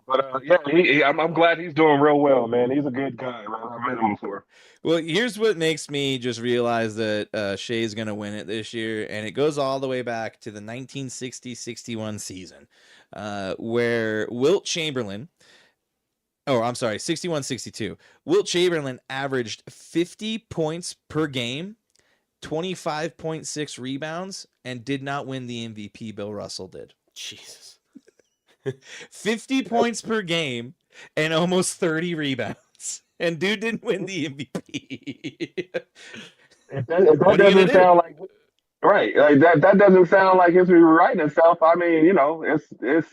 But I'm glad he's doing real well, man. He's a good guy. Man. I've met him before. Well, here's what makes me just realize that Shea's going to win it this year, and it goes all the way back to the 1960-61 season, where Wilt Chamberlain. Oh, I'm sorry, 61-62. Wilt Chamberlain averaged 50 points per game, 25.6 rebounds, and did not win the MVP. Bill Russell did. Jesus. 50 points per game and almost 30 rebounds. And dude didn't win the MVP. If that doesn't sound like right, like that doesn't sound like history rewriting itself. I mean, it's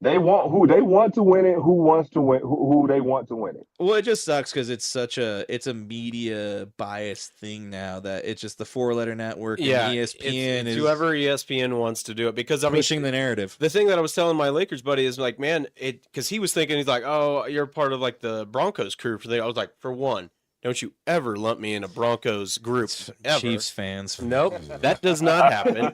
they want to win it. Who wants to win? Who they want to win it? Well, it just sucks because it's a media biased thing now that it's just the 4-letter network. Yeah, and ESPN is whoever ESPN wants to do it because pushing the narrative. The thing that I was telling my Lakers buddy is like, man, because he was thinking, he's like, oh, you're part of like the Broncos crew. I was like, for one, don't you ever lump me in a Broncos group. Ever. Chiefs fans. Nope, that does not happen.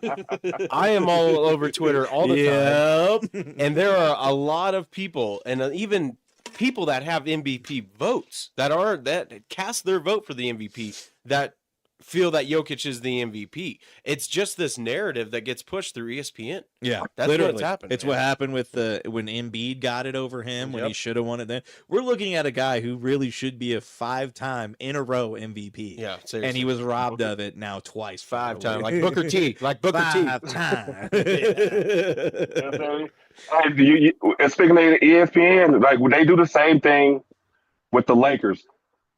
I am all over Twitter all the time. And there are a lot of people, and even people that have MVP votes that cast their vote for the MVP that feel that Jokic is the MVP. It's just this narrative that gets pushed through ESPN. Yeah, That's literally. what's happened. It's what happened with when Embiid got it over him when he Yep. should have won it then. We're looking at a guy who really should be a 5-time in a row MVP. Yeah, seriously. And he was robbed of it now twice. 5 times, like Booker T. Like Booker T. 5 times. And speaking of ESPN, like they do the same thing with the Lakers.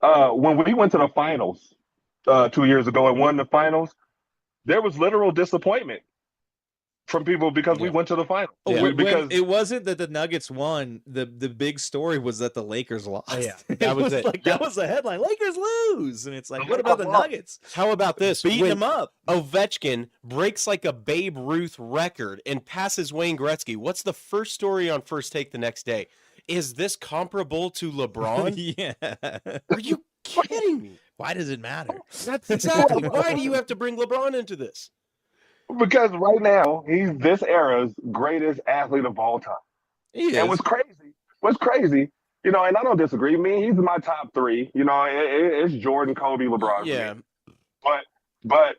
When we went to the finals 2 years ago and won the finals, there was literal disappointment from people because we went to the finals. Yeah. Because it wasn't that the Nuggets won. The big story was that the Lakers lost. Oh, yeah. That was it. Like, that was the headline. Lakers lose. And it's like, what about the Nuggets? How about this? Beating When them up. Ovechkin breaks like a Babe Ruth record and passes Wayne Gretzky. What's the first story on First Take the next day? Is this comparable to LeBron? Yeah. Are you kidding me? Why does it matter? That's exactly. Why do you have to bring LeBron into this? because right now he's this era's greatest athlete of all time. He is. And what's crazy, and I don't disagree. I mean, he's in my top three. It's Jordan, Kobe, LeBron. Yeah. But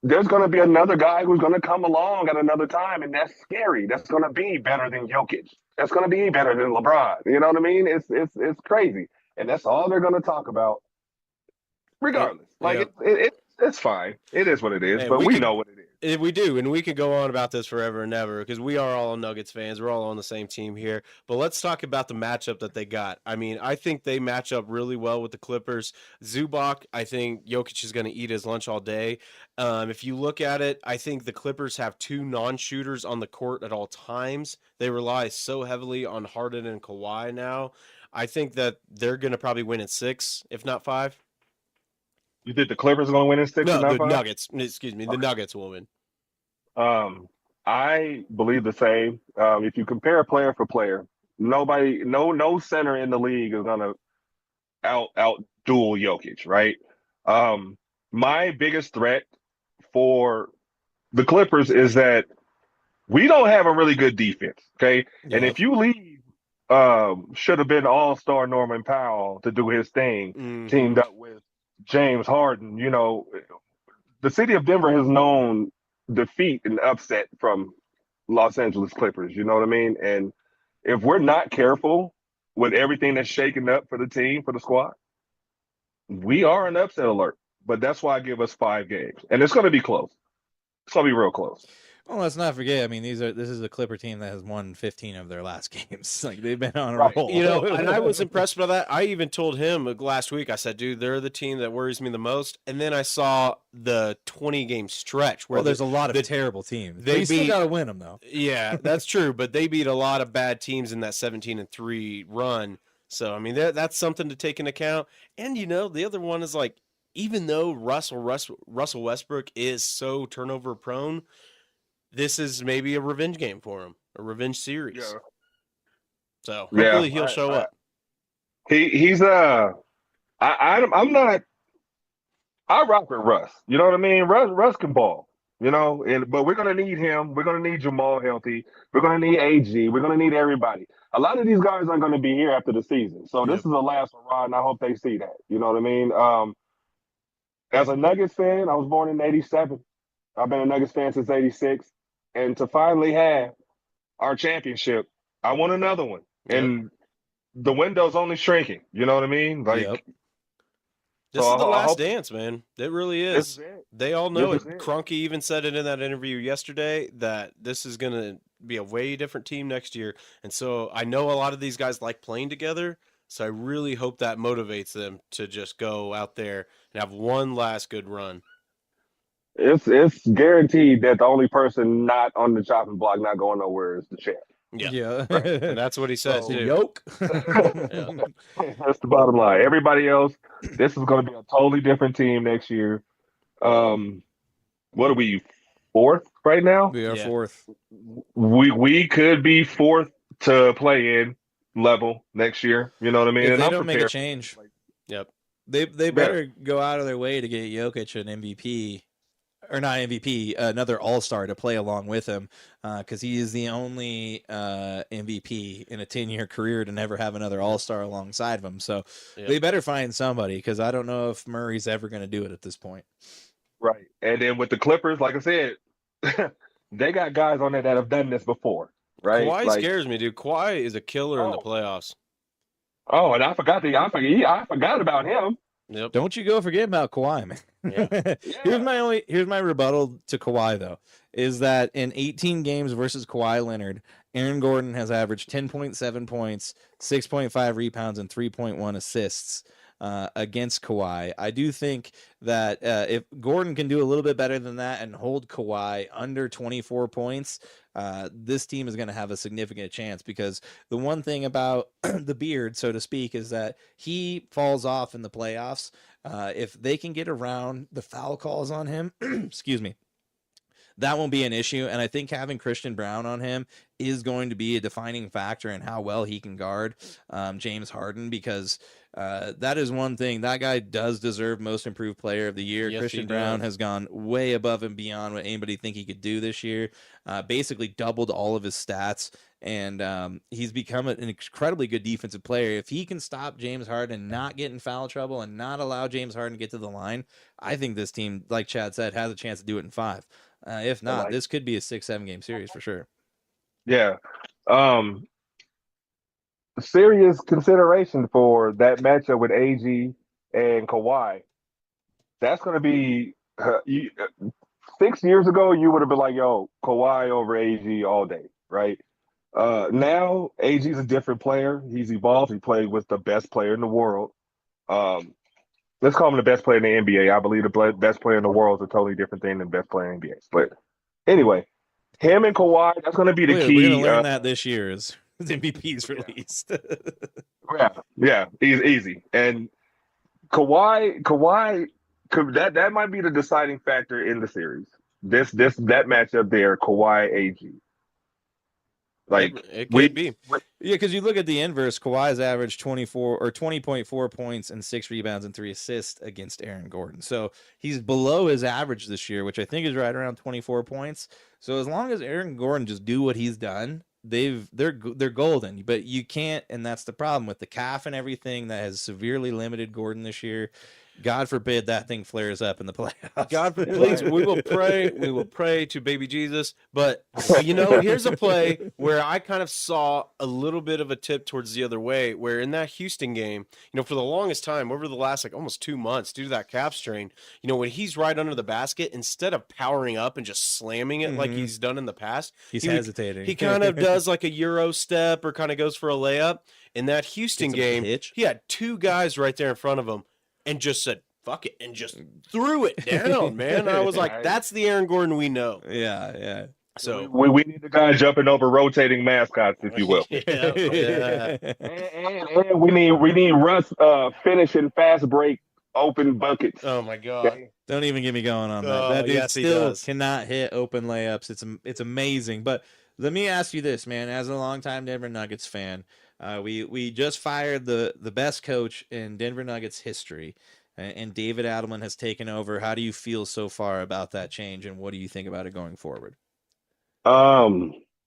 there's going to be another guy who's going to come along at another time, and that's scary. That's going to be better than Jokic. That's going to be better than LeBron. You know what I mean? It's crazy, and that's all they're going to talk about, regardless. It's fine. It is what it is. Hey, but we know what it is. We do, and we could go on about this forever and ever because we are all Nuggets fans. We're all on the same team here. But let's talk about the matchup that they got. I mean, I think they match up really well with the Clippers. Zubac, I think Jokic is going to eat his lunch all day. If you look at it, I think the Clippers have two non-shooters on the court at all times. They rely so heavily on Harden and Kawhi now. I think that they're going to probably win in 6, if not 5. You think the Clippers are going to win in 6? No, or not the 5? Nuggets. Excuse me, the Nuggets will win. I believe the same. If you compare player for player, no center in the league is gonna out duel Jokic, right? My biggest threat for the Clippers is that we don't have a really good defense. Okay, Yeah. and if you leave, should have been All-Star Norman Powell to do his thing, teamed up with James Harden. The city of Denver has known defeat and upset from Los Angeles Clippers, you know what I mean? And if we're not careful with everything that's shaking up for the team, for the squad, we are an upset alert. But that's why I give us 5 games. And it's going to be close. It's going to be real close. Well, let's not forget. I mean, this is a Clipper team that has won 15 of their last games. Like, they've been on a Right. roll. And I was impressed by that. I even told him last week, I said, dude, they're the team that worries me the most. And then I saw the 20-game stretch where there's a lot of terrible teams. they still beat- got to win them, though. Yeah, that's true. But they beat a lot of bad teams in that 17-3 run. So, I mean, that's something to take into account. And, the other one is like, even though Russell Westbrook is so turnover prone, this is maybe a revenge game for him, a revenge series. Yeah. So hopefully he'll show up. I'm not. I rock with Russ. You know what I mean? Russ can ball. But we're gonna need him. We're gonna need Jamal healthy. We're gonna need AG. We're gonna need everybody. A lot of these guys aren't gonna be here after the season. So this is the last hurrah, and I hope they see that. You know what I mean? As a Nuggets fan, I was born in '87. I've been a Nuggets fan since '86. And to finally have our championship, I want another one. And the window's only shrinking. You know what I mean? This is the last dance, man. It really is. They all know it. Kroenke even said it in that interview yesterday that this is going to be a way different team next year. And so I know a lot of these guys like playing together. So I really hope that motivates them to just go out there and have one last good run. It's guaranteed that the only person not on the chopping block, not going nowhere, is the champ. Yeah. Right. And that's what he says, too. Yoke. That's the bottom line. Everybody else, this is going to be a totally different team next year. What are we, 4th right now? We are 4th. We could be 4th to play in level next year. You know what I mean? If And they I'm don't make a prepared. change, Yep. they better go out of their way to get Jokic an MVP. or not MVP, another All-Star to play along with him, because he is the only MVP in a 10-year career to never have another All-Star alongside of him. So they better find somebody, because I don't know if Murray's ever going to do it at this point. Right. And then with the Clippers, like I said, they got guys on there that have done this before, right? Kawhi Like, scares me, dude. Kawhi is a killer in the playoffs. oh, and I forgot about him. Yep. Don't you go forget about Kawhi, man. Yeah. Here's my rebuttal to Kawhi, though, is that in 18 games versus Kawhi Leonard, Aaron Gordon has averaged 10.7 points, 6.5 rebounds, and 3.1 assists against Kawhi. I do think that if Gordon can do a little bit better than that and hold Kawhi under 24 points, this team is going to have a significant chance, because the one thing about the beard, so to speak, is that he falls off in the playoffs. If they can get around the foul calls on him, excuse me, that won't be an issue. And I think having Christian Brown on him is going to be a defining factor in how well he can guard James Harden, because that is one thing. That guy does deserve Most Improved Player of the Year. Yes, Christian Brown has gone way above and beyond what anybody think he could do this year. Basically doubled all of his stats, and he's become an incredibly good defensive player. If he can stop James Harden and not get in foul trouble and not allow James Harden to get to the line, I think this team, like Chad said, has a chance to do it in 5. If not, this could be a 6-7 game series for sure. Yeah. Serious consideration for that matchup with AG and Kawhi. That's going to be 6 years ago, you would have been like, yo, Kawhi over AG all day, right? Now, AG is a different player. He's evolved. He played with the best player in the world. Let's call him the best player in the NBA. I believe the best player in the world is a totally different thing than best player in the NBA. But anyway, him and Kawhi, that's going to be the key. We're going to learn that this year as MVP's released. Yeah, easy. And Kawhi, that might be the deciding factor in the series. That matchup there, Kawhi AG. Like, it could be. Yeah, because you look at the inverse, Kawhi's averaged 20.4 points and 6 rebounds and 3 assists against Aaron Gordon. So he's below his average this year, which I think is right around 24 points. So as long as Aaron Gordon just do what he's done, they're golden. But you can't, and that's the problem with the calf and everything that has severely limited Gordon this year. God forbid that thing flares up in the playoffs. God forbid, please, we will pray. We will pray to baby Jesus. But, here's a play where I kind of saw a little bit of a tip towards the other way, where in that Houston game, for the longest time, over the last almost 2 months, due to that calf strain, when he's right under the basket, instead of powering up and just slamming it like he's done in the past, he's hesitating. He kind of does like a Euro step or kind of goes for a layup. In that Houston game, he had 2 guys right there in front of him, and just said, fuck it, and just threw it down, man. And I was like, that's the Aaron Gordon we know. Yeah. So we need the guy jumping over rotating mascots, if you will. Yeah. And we need Russ finishing fast break open buckets. Oh, my God. Okay? Don't even get me going on that. That dude still cannot hit open layups. It's amazing. But let me ask you this, man. As a longtime Denver Nuggets fan, we just fired the best coach in Denver Nuggets history, and David Adelman has taken over. How do you feel so far about that change, and what do you think about it going forward?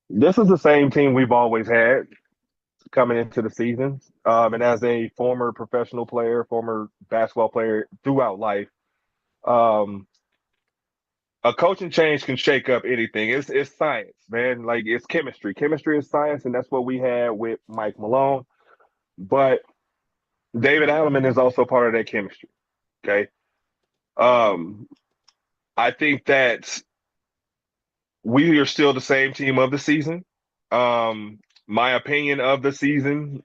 This is the same team we've always had coming into the season. And as a former professional player, former basketball player throughout life, a coaching change can shake up anything. It's science, man. Like, it's chemistry. Chemistry is science, and that's what we had with Mike Malone. But David Adelman is also part of that chemistry. Okay. I think that we are still the same team of the season. My opinion of the season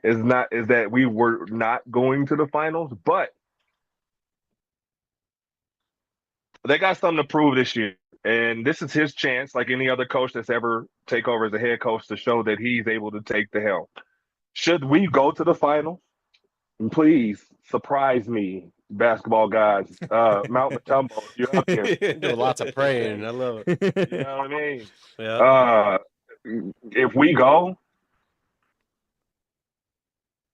is that we were not going to the finals, but they got something to prove this year. And this is his chance, like any other coach that's ever take over as a head coach, to show that he's able to take the helm. Should we go to the finals? Please surprise me, basketball guys. Mount Matumbo, you're up there. Doing lots of praying. I love it. You know what I mean? Yeah. If we go,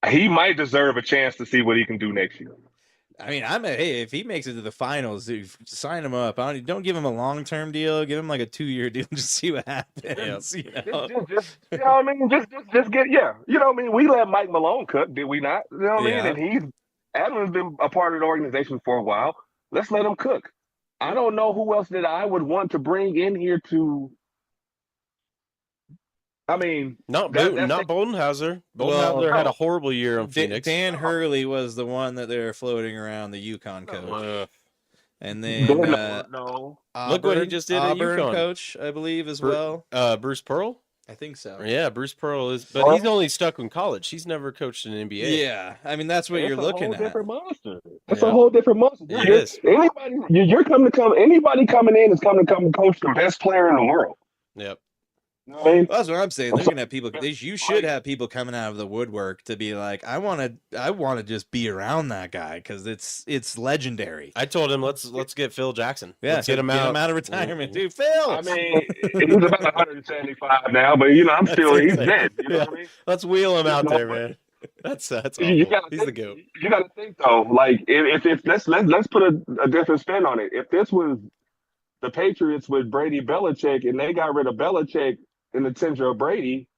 he might deserve a chance to see what he can do next year. I mean, hey, if he makes it to the finals, dude, sign him up. Don't give him a long-term deal. Give him like a 2-year deal. Just see what happens. You know? Just you know what I mean? Just get You know what I mean? We let Mike Malone cook, did we not? You know what I mean? And Adam's been a part of the organization for a while. Let's let him cook. I don't know who else that I would want to bring in here to. I mean, not that's Bodenhauser. Bodenhauser had a horrible year on Phoenix. Dan Hurley was the one that they were floating around, the UConn coach. And then no. Auburn, look what he just did at Auburn UConn. Coach, I believe, as well. Bruce Pearl? I think so. Yeah, Bruce Pearl is, but he's only stuck in college. He's never coached in the NBA. Yeah, I mean that's what you're looking at. Different monster. It's a whole different monster. It is. Anybody coming in is coming to come coach the best player in the world. Yep. You know what I mean? Well, that's what I'm saying. They're gonna have people. You should have people coming out of the woodwork to be like, I want to just be around that guy because it's legendary. I told him let's get Phil Jackson. Yeah, let's get him out of retirement, dude. Phil. I mean, he's about 175 now, but he's he's dead. You know what I mean? Let's wheel him out there, man. That's awful. He's the goat. You got to think though, like if let's put a different spin on it. If this was the Patriots with Brady Belichick and they got rid of Belichick in the tenure of Brady,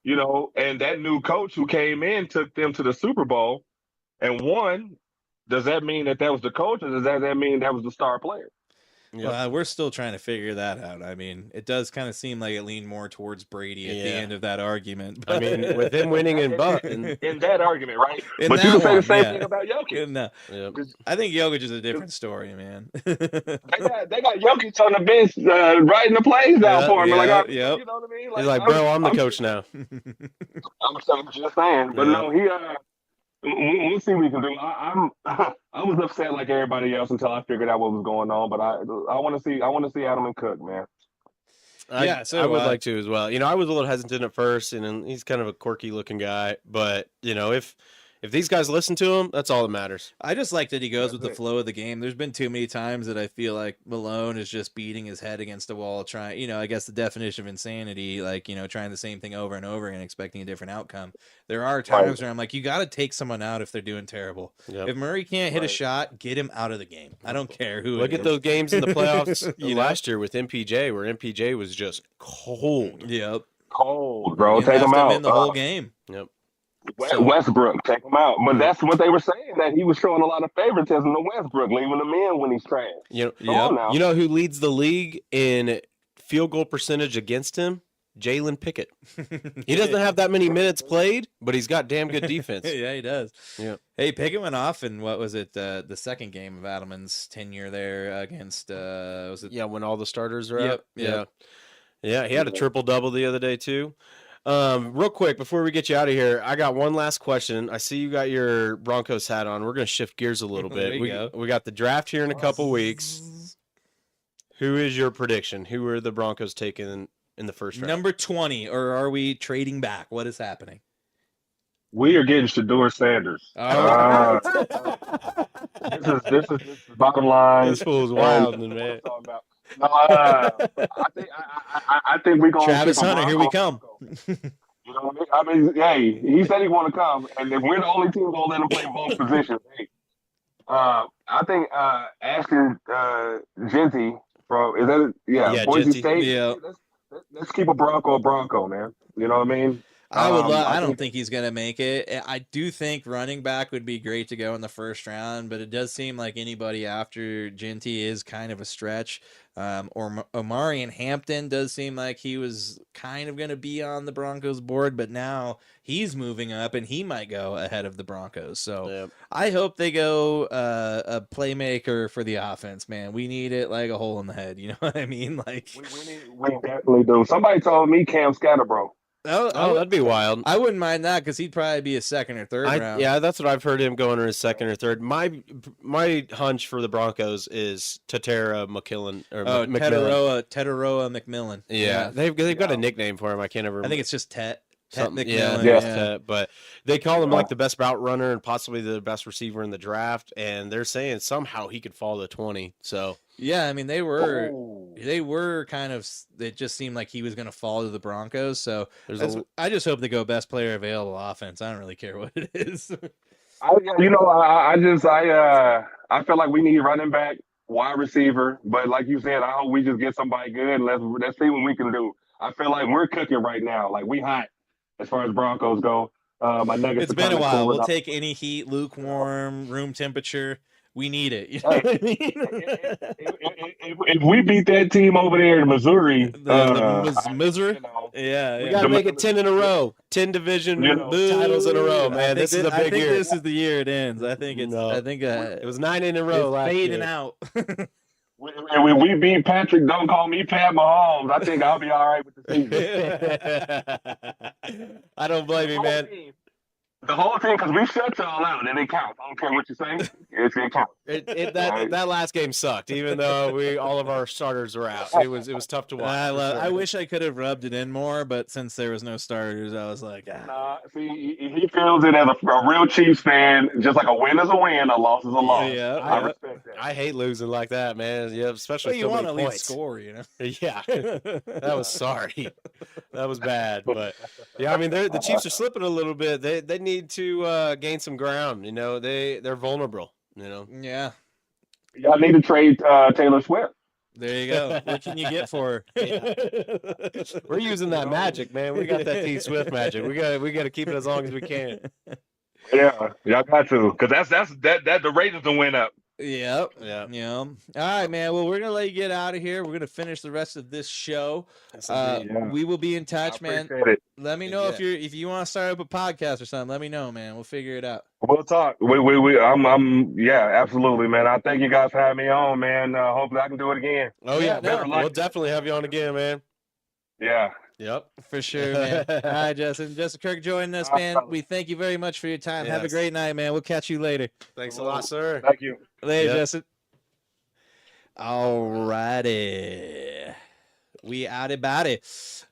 and that new coach who came in took them to the Super Bowl and won, does that mean that was the coach, or does that mean that was the star player? Well, we're still trying to figure that out. I mean, it does kind of seem like it leaned more towards Brady at the end of that argument. But... I mean, with him winning in that argument, right? But you can say the same thing about Jokic. No, I think Jokic is a different story, man. they got Jokic on the bench writing the plays down for him. You know what I mean? He's like, bro, I'm the coach now. I'm just saying. But no, we'll see what we can do. I was upset like everybody else until I figured out what was going on. But I want to see Adam and Cook, man. I would like to as well. I was a little hesitant at first, and he's kind of a quirky looking guy. But if these guys listen to him, that's all that matters. I just like that he goes with the flow of the game. There's been too many times that I feel like Malone is just beating his head against a wall, trying, I guess the definition of insanity, like, trying the same thing over and over and expecting a different outcome. There are times where I'm like, you got to take someone out if they're doing terrible. Yep. If Murray can't hit a shot, get him out of the game. I don't care who. Look at those games in the playoffs last year with MPJ, where MPJ was just cold. Yep. Cold, bro. Take him out. In the whole game. Yep. Westbrook, take him out. But that's what they were saying, that he was showing a lot of favoritism to Westbrook, leaving him in when he's trash. You know who leads the league in field goal percentage against him? Jalen Pickett. He doesn't have that many minutes played, but he's got damn good defense. Yeah, he does. Yeah. Hey, Pickett went off in what was it? The second game of Adelman's tenure there against was it? Yeah, when all the starters are out. Yep. Yeah. He had a triple double the other day too. Real quick before we get you out of here, I got one last question. I see you got your Broncos hat on. We're going to shift gears a little bit. We got the draft here in a couple weeks. Who is your prediction? Who are the Broncos taking in the first round? Number 20, or are we trading back? What is happening? We are getting Shedeur Sanders. This is bottom line. This fool's wild, man. I think we're going to Travis Hunter, here we come. You know what I mean? Hey, he said he want to come, and if we're the only team going to let him play both positions, hey. I think Ashton Genty from Boise State. Yeah. Let's keep a Bronco, man. You know what I mean? I don't think he's going to make it. I do think running back would be great to go in the first round, but it does seem like anybody after Genty is kind of a stretch. Or Omari and Hampton does seem like he was kind of going to be on the Broncos board, but now he's moving up and he might go ahead of the Broncos. So I hope they go a playmaker for the offense, man. We need it like a hole in the head. You know what I mean? Like we definitely do. Somebody told me Cam Scatterbro. Oh, that'd be wild. I wouldn't mind that because he'd probably be a second or third round. Yeah, that's what I've heard him going in his second or third. My hunch for the Broncos is Tetera McMillan or McMillan. Teteroa McMillan. Yeah, they've got a nickname for him. I can't ever remember. I think it's just Tet McMillan. Tet, but they call him like the best route runner and possibly the best receiver in the draft, and they're saying somehow he could fall to 20. So yeah, I mean they were kind of. It just seemed like he was going to fall to the Broncos. So I just hope they go best player available offense. I don't really care what it is. I feel like we need running back, wide receiver, but like you said, I hope we just get somebody good and let's see what we can do. I feel like we're cooking right now. Like we hot as far as Broncos go. My Nuggets It's are been kind a of while. cooling We'll up. take any heat, You know, lukewarm, room temperature. We need it. You know hey, what I if we beat that team over there in mean? Missouri, The Missouri. you know, Yeah, We yeah. got to the, make it 10 in a row, 10 you division know, titles in a row, Boo! man. This is a I big think year. this is the year it ends. I think it's. No, I think it was 9 in a row it's last fading year. out. when we beat Patrick, don't call me Pat Mahomes. I think I'll be all right with the season. I don't blame The you, whole man. team. The whole team, because we shut y'all out, and it counts. I don't care what you say. It counts. That last game sucked, even though all of our starters were out. It was tough to watch. I wish I could have rubbed it in more, but since there was no starters, I was like, Nah, see, he feels it as a real Chiefs fan, just like a win is a win, a loss is a loss. Yeah, I yeah. respect that. I hate losing like that, man. Yeah, especially Well, you so want many to at points. least score, you know. Yeah, that was sorry. That was bad, but yeah, I mean, the Chiefs are slipping a little bit. They need to gain some ground. You know, they're vulnerable. You know, Yeah, Y'all need to trade Taylor Swift. there you go. What can you get for her? we're using that magic, man. We got that T Swift magic. We got to keep it as long as we can. Yeah, y'all got to, because that's the ratings will went up. Yep. Yeah. Yeah. All right, man. Well, we're gonna let you get out of here. We're gonna finish the rest of this show. Yes, indeed. Yeah. We will be in I touch, man. appreciate it. Let me know Yeah. if you want to start up a podcast or something. Let me know, man. We'll figure it out. We'll talk. Yeah, absolutely, man. I thank you guys for having me on, man. Hopefully I can do it again. Oh yeah, no, no, we'll definitely have you on again, man. Yeah. Yep. For sure, man. All right, Justin. Justin Kirk joining us, man. We thank you very much for your time. Have a Yes. great night, man. We'll catch you later. Thanks a lot, sir. Thank you. Later, Yep. Justin. All righty. We out about it.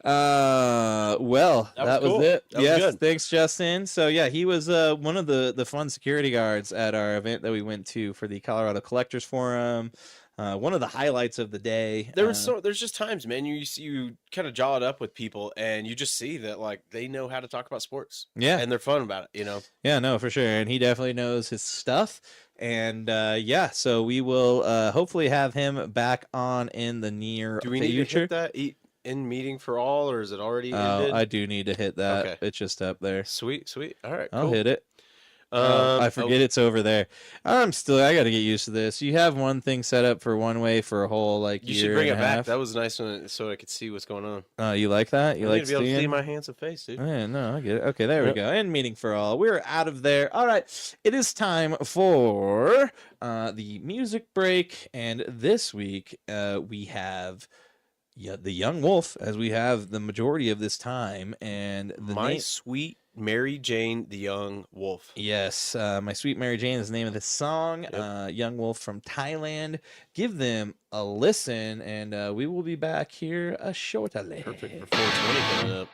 Well, That was was cool. it. That was Yes, good. thanks, Justin. So yeah, he was one of the fun security guards at our event that we went to for the Colorado Collectors Forum. One of the highlights of the day. There's just times, man, you kind of jaw it up with people and you just see that like they know how to talk about sports. Yeah. And they're fun about it, you know. Yeah, no, for sure. And he definitely knows his stuff. And yeah, so we will hopefully have him back on in the near Do we need future. to hit that in meeting for all, or is it already Oh, ended? I do need to hit that. Okay. It's just up there. Sweet. All right. I'll cool. hit it. Um, I forget it's over there. I got to get used to this. You have one thing set up for one way for a whole like You year should bring it and a back. half. That was nice so I could see what's going on. You like that? You I like need to be able to see seeing? my hands and face, dude. Yeah, no, I get it. Okay, there we Yep. go. And meeting for all. We're out of there. All right. It is time for the music break. And this week we have the Young Wolf, as we have the majority of this time. And the My name... Sweet Mary Jane the Young Wolf. Yes, My Sweet Mary Jane is the name of the song. Yep. Young Wolf from Thailand. Give them a listen, and we will be back here shortly. Perfect for 420 coming up.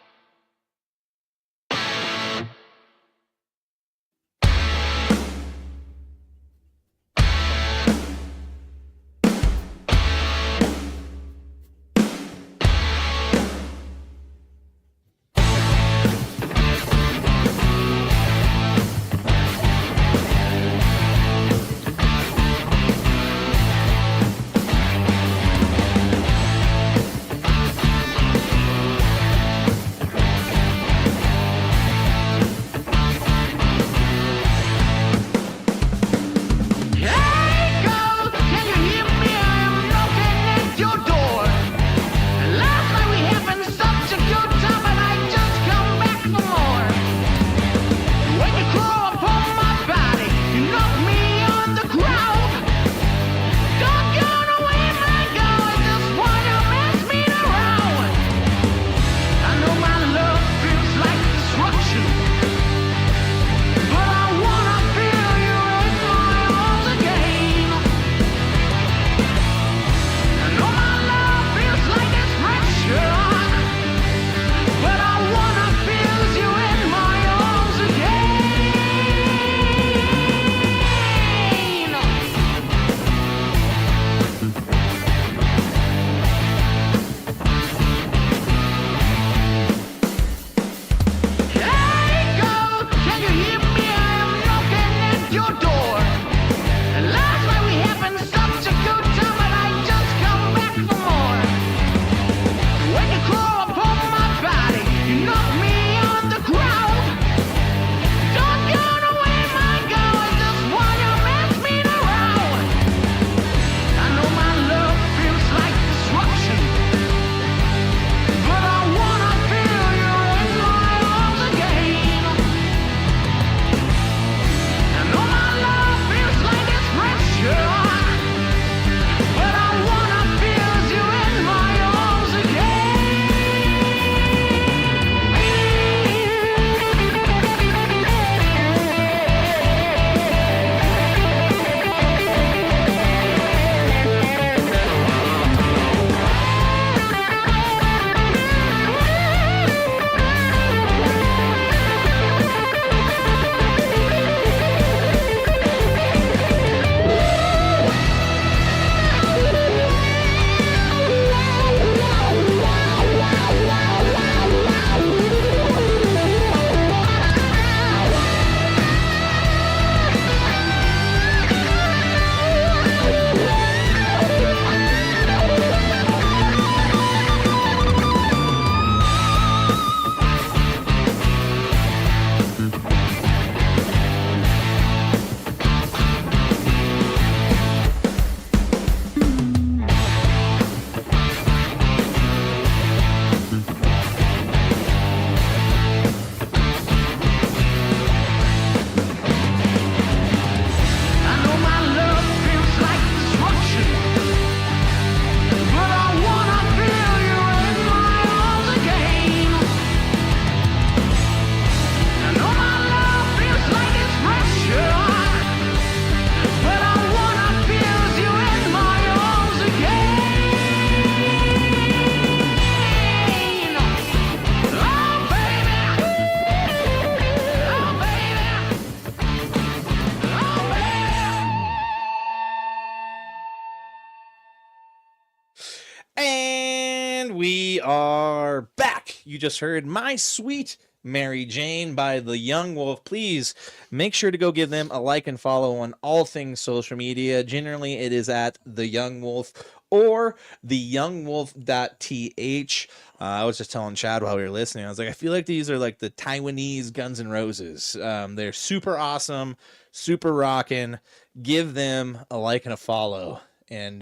And we are back. You just heard My Sweet Mary Jane by The Young Wolf. Please make sure to go give them a like and follow on all things social media. Generally, it is at The Young Wolf or theyoungwolf.th. I was just telling Chad while we were listening, I was like, I feel like these are like the Taiwanese Guns N' Roses. They're super awesome, super rockin'. Give them a like and a follow. And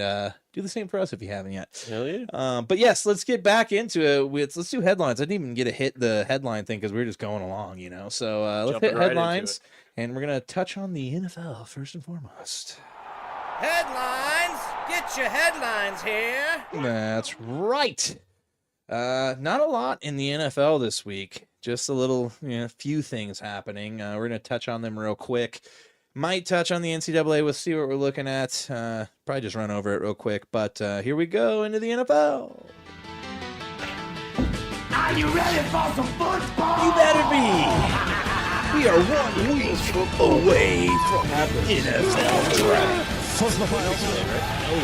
do the same for us if you haven't yet. Hell yeah. But yes, let's get back into it. Let's do headlines. I didn't even get to hit the headline thing because we were just going along, you know. So let's Jumping hit right into headlines, it. and we're gonna touch on the NFL first and foremost. Headlines! Get your headlines here! That's right. Not a lot in the NFL this week. Just a little, few things happening. We're gonna touch on them real quick. Might touch on the NCAA. We'll see what we're looking at. Probably just run over it real quick. But here we go into the NFL. Are you ready for some football? You better be. We are 1 week away from the NFL draft.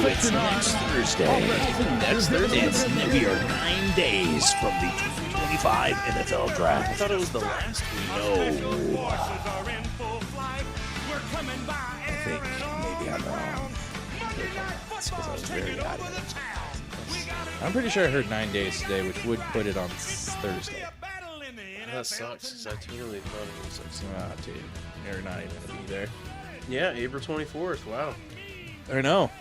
It's next Thursday. We are 9 days from the 2025 NFL draft. I thought it was the last week. No. I think maybe I'm wrong. It's because I was very adamant. I'm pretty sure I heard 9 days today, which would put it on Thursday. That sucks, 'cause I totally thought it was like Ah, dude, you're not even gonna be there. Yeah, April 24th. Wow. Or no.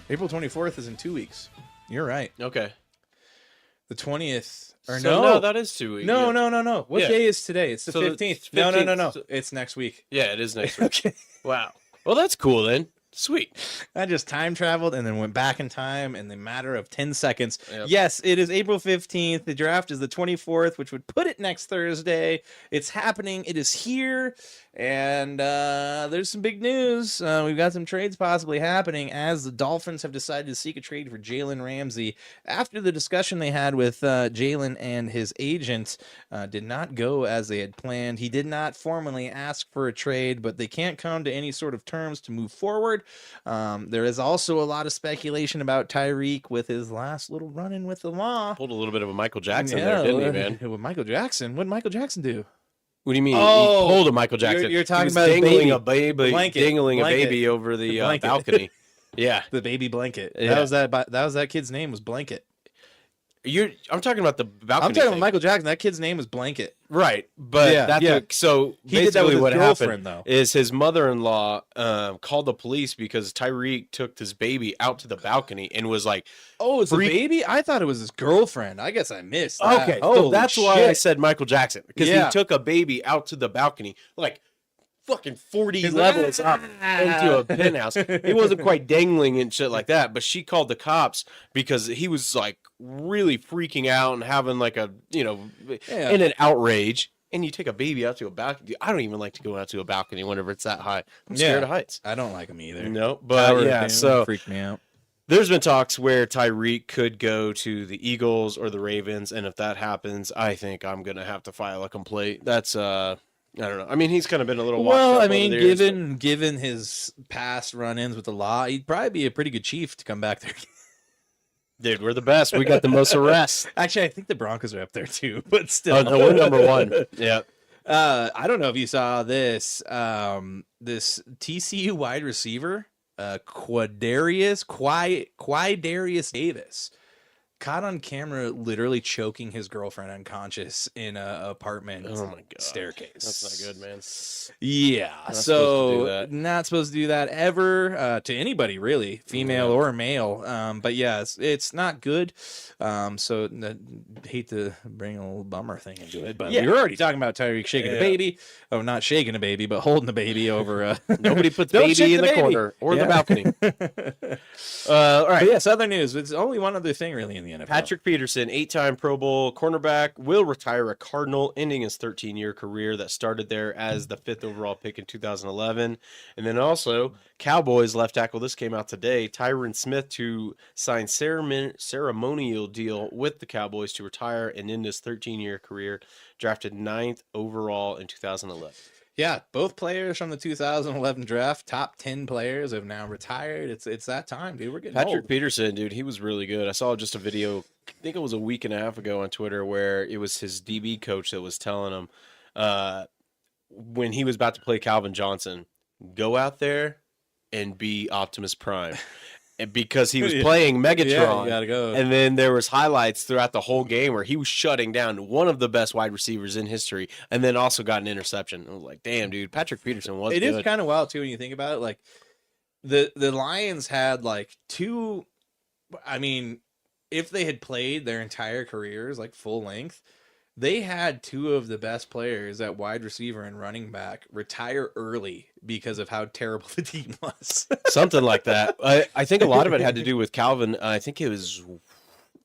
April 24th is in 2 weeks. You're right. Okay. The 20th. Or So, no. that is 2 weeks. No, yeah. no. What Yeah. day is today? It's the So the 15th. 15th. No. It's next week. Yeah, it is next week. Okay. Wow. Well, that's cool then. Sweet. I just time traveled and then went back in time in the matter of 10 seconds. Yep. Yes, it is April 15th. The draft is the 24th, which would put it next Thursday. It's happening. It is here. And there's some big news. We've got some trades possibly happening as the Dolphins have decided to seek a trade for Jalen Ramsey. After the discussion they had with Jalen and his agent did not go as they had planned. He did not formally ask for a trade, but they can't come to any sort of terms to move forward. There is also a lot of speculation about Tyreek with his last little run-in with the law. Pulled a little bit of a Michael Jackson there, didn't he, man? With Michael Jackson. What did Michael Jackson do? What do you mean? Oh, he pulled a Michael Jackson. you're talking He was about a dangling baby. Blanket. dangling a Blanket. baby over the Blanket. balcony. Yeah. The baby blanket. Yeah. That was that kid's name was Blanket. I'm talking about the balcony. I'm talking thing. about Michael Jackson. That kid's name was Blanket. Right, but Yeah, that's yeah. so He did that basically with his what girlfriend, happened though. is his mother-in-law called the police because Tyreek took this baby out to the balcony and was like, Oh, it's Freak- a baby? I thought it was his girlfriend. I guess I missed that. okay, so Holy that's why I shit. said Michael Jackson because Yeah. he took a baby out to the balcony like fucking 40 He's levels like, up into a penthouse. He wasn't quite dangling and shit like that, but she called the cops because he was like really freaking out and having like a, Yeah. in an outrage. And you take a baby out to a balcony. I don't even like to go out to a balcony whenever it's that high. I'm scared Yeah. of heights. I don't like him either. No, Tower but of yeah, Doom so freaked me out. there's been talks where Tyreek could go to the Eagles or the Ravens, and if that happens, I think I'm gonna have to file a complaint. That's I don't know. I mean, he's kind of been a little washed Well, up I over mean, the years, given his past run-ins with the law, he'd probably be a pretty good chief to come back there. but- dude, we're the best. We got the most arrests. Actually, I think the Broncos are up there too, but still. Oh no, we're number one. Yeah. I don't know if you saw this. This TCU wide receiver, Quidarius Davis, caught on camera literally choking his girlfriend unconscious in a apartment Oh my god. staircase. That's not good, man. Yeah, Not supposed to do so that. not supposed to do that ever to anybody really, female Yeah. or male. But yeah, it's not good. So hate to bring a little bummer thing into it, but Yeah. we were already talking about Tyreek shaking a Yeah. baby. Oh, not shaking a baby, but holding a baby over. Nobody puts Don't baby shake in the baby. corner or Yeah. the balcony. All right. But yes, other news. It's only one other thing really in the NFL. Patrick Peterson, 8-time Pro Bowl cornerback, will retire a Cardinal, ending his 13-year career that started there as the 5th overall pick in 2011. And then also, Cowboys left tackle, this came out today, Tyron Smith to sign ceremonial deal with the Cowboys to retire and end his 13-year career, drafted 9th overall in 2011. Yeah, both players from the 2011 draft, top 10 players, have now retired. It's that time, dude. We're getting Patrick old. Peterson, dude, he was really good. I saw just a video, I think it was a week and a half ago on Twitter, where it was his DB coach that was telling him when he was about to play Calvin Johnson, go out there and be Optimus Prime. And because he was playing Megatron, Yeah, you gotta go. and then there was highlights throughout the whole game where he was shutting down one of the best wide receivers in history, and then also got an interception. I was like, damn, dude, Patrick Peterson was It good. is kind of wild too when you think about it. Like the Lions had like two. I mean, if they had played their entire careers like full length, they had two of the best players at wide receiver and running back retire early because of how terrible the team was. Something like that. I think a lot of it had to do with Calvin. I think it was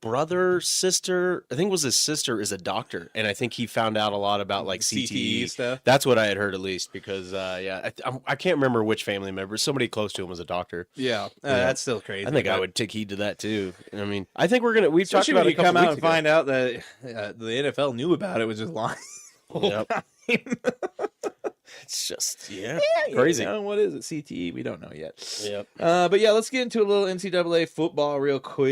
brother, sister. I think it was his sister is a doctor, and I think he found out a lot about like CTE stuff. That's what I had heard at least, because I can't remember which family member. Somebody close to him was a doctor. Yeah, that's still crazy. I think I would take heed to that too. I mean, I think we've talked Especially about when it you a couple come out weeks and ago. find out that the NFL knew about it, was just lying. Yep. It's just crazy. You know, what is it? CTE? We don't know yet. Yep. But yeah, let's get into a little NCAA football real quick.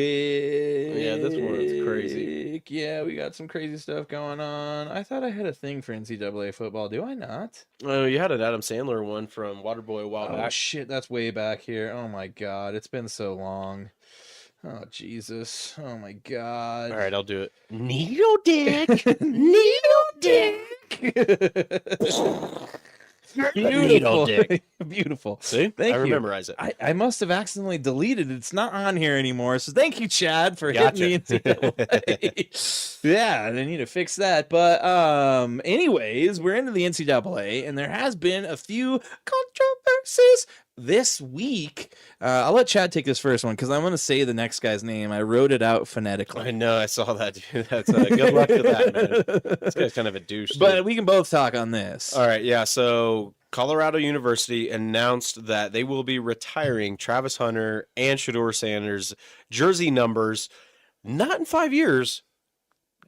Yeah, this one's crazy. Yeah, we got some crazy stuff going on. I thought I had a thing for NCAA football. Do I not? Oh, you had an Adam Sandler one from Waterboy a while Oh back. shit, that's way back here. Oh my god, it's been so long. Oh Jesus. Oh my god. All right, I'll do it. Needle dick. Needle dick. Needle dick. Beautiful. See? Thank I you. memorize it. I must have accidentally deleted it. It's not on here anymore. So thank you, Chad, for Gotcha. hitting the NCAA. Yeah, I need to fix that. But anyways, we're into the NCAA, and there has been a few controversies this week. I'll let Chad take this first one because I want to say the next guy's name. I wrote it out phonetically. I know, I saw that, dude. That's good luck to that, man. This guy's kind of a douche. But dude. we can both talk on this. All right, yeah. So Colorado University announced that they will be retiring Travis Hunter and Shedeur Sanders' jersey numbers, not in 5 years,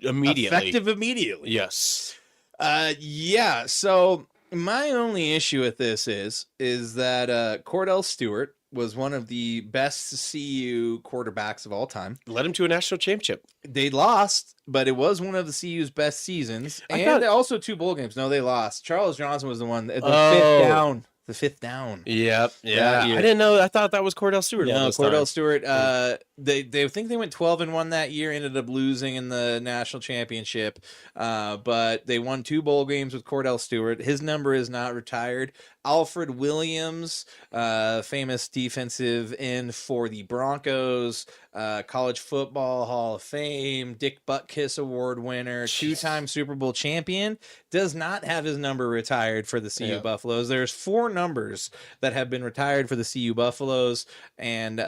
immediately. Effective immediately. Yes. Yeah. So my only issue with this is that Cordell Stewart was one of the best CU quarterbacks of all time. Led him to a national championship. They lost, but it was one of the CU's best seasons. I And thought- also 2 bowl games. No, they lost. Charles Johnson was the one. The Oh. fifth down. The fifth down. Yep. Yeah. Yeah. I didn't know. I thought that was Cordell Stewart. all No, this Cordell time. Stewart. They think they went 12-1 that year. Ended up losing in the national championship. But they won 2 bowl games with Cordell Stewart. His number is not retired. Alfred Williams, famous defensive end for the Broncos, college football Hall of Fame, Dick Butkus Award winner, 2-time Super Bowl champion, does not have his number retired for the CU Buffaloes. There's 4 numbers that have been retired for the CU Buffaloes, and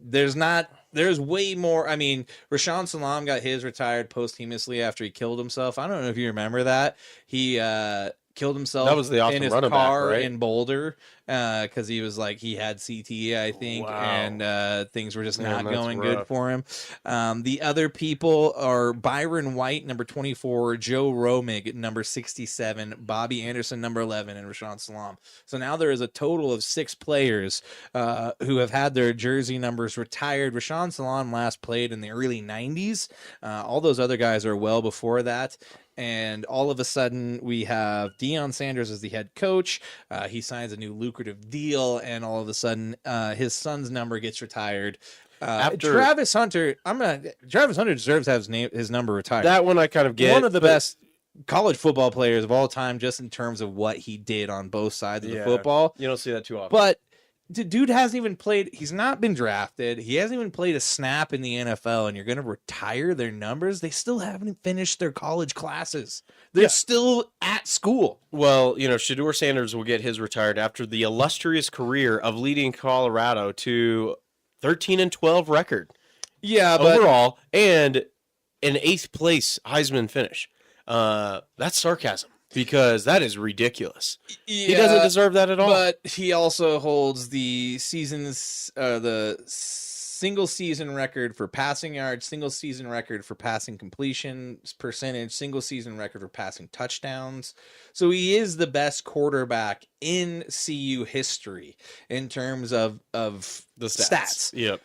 there's way more. I mean, Rashawn Salam got his retired posthumously after he killed himself. I don't know if you remember that. He killed himself That was the awesome in his running back, car right? in Boulder because he was like, he had CTE, I think, Wow. and things were just Man, not that's going good rough. for him. The other people are Byron White, number 24, Joe Romig, number 67, Bobby Anderson, number 11, and Rashawn Salam. So now there is a total of 6 players who have had their jersey numbers retired. Rashawn Salam last played in the early 90s. All those other guys are well before that. And all of a sudden, we have Deion Sanders as the head coach. He signs a new lucrative deal, and all of a sudden, his son's number gets retired. Travis Hunter, Travis Hunter deserves to have his number retired. That one I kind of get. One of the best college football players of all time, just in terms of what he did on both sides of the football. You don't see that too often. But the dude hasn't even played. He's not been drafted. He hasn't even played a snap in the NFL, and you're going to retire their numbers? They still haven't finished their college classes. They're still at school. Well, Shedeur Sanders will get his retired after the illustrious career of leading Colorado to 13-12 record Yeah, but overall and an 8th place Heisman finish. That's sarcasm because that is ridiculous. He doesn't deserve that at all. But he also holds the single season record for passing yards, single season record for passing completion percentage, single season record for passing touchdowns. So he is the best quarterback in CU history in terms of The stats. Yep.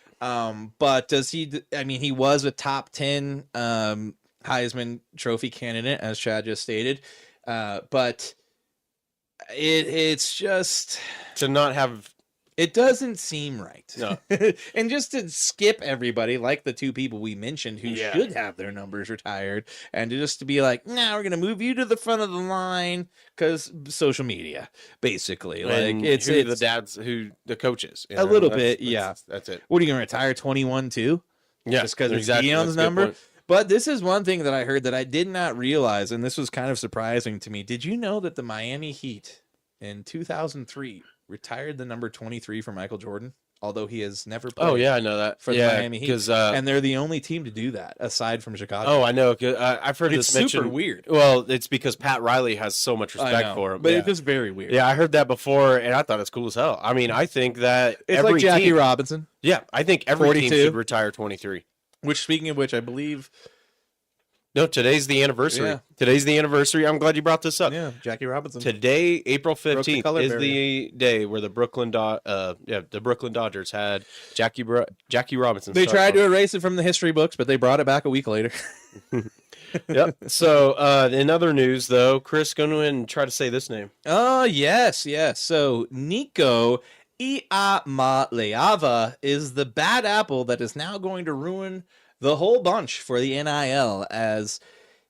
But does he? I mean, he was a top 10 Heisman Trophy candidate, as Chad just stated. But it's just To not have. it doesn't seem right. No. And just to skip everybody, like the two people we mentioned who Yeah. should have their numbers retired, and just to be like, nah, we're gonna move you to the front of the line because social media, basically. Like And it's the dads, who the coaches. A little bit, yeah. That's it. What are you gonna retire 21 too? Yeah, Just because it's exactly. Dion's That's a good number. point. But this is one thing that I heard that I did not realize, and this was kind of surprising to me. Did you know that the Miami Heat in 2003 retired the number 23 for Michael Jordan, although he has never played Oh yeah, I know that for the Miami Heat? because And they're the only team to do that aside from Chicago. oh, I know. 'Cause, I've heard it's this super mentioned. weird. Well, it's because Pat Riley has so much I respect know, for him. but yeah. it's just very weird. Yeah, I heard that before, and I thought it's cool as hell. I mean, I think that It's every like Jackie team, Robinson, yeah, I think every team 42. should retire 23. which, speaking of which, I believe, No, today's the anniversary. Yeah. Today's the anniversary. I'm glad you brought this up. Jackie Robinson. Today, April 15th, color is barrier. the day where the Brooklyn Dodgers had Jackie Robinson. They start tried to on. erase it from the history books, but they brought it back a week later. Yep. So, in other news, though, Chris, go ahead and try to say this name. Oh, yes. So Nico Iamaleava is the bad apple that is now going to ruin the whole bunch for the NIL, as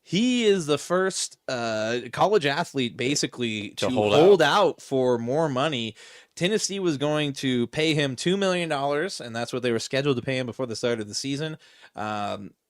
he is the first college athlete basically to hold out for more money. Tennessee was going to pay him $2 million, and that's what they were scheduled to pay him before the start of the season.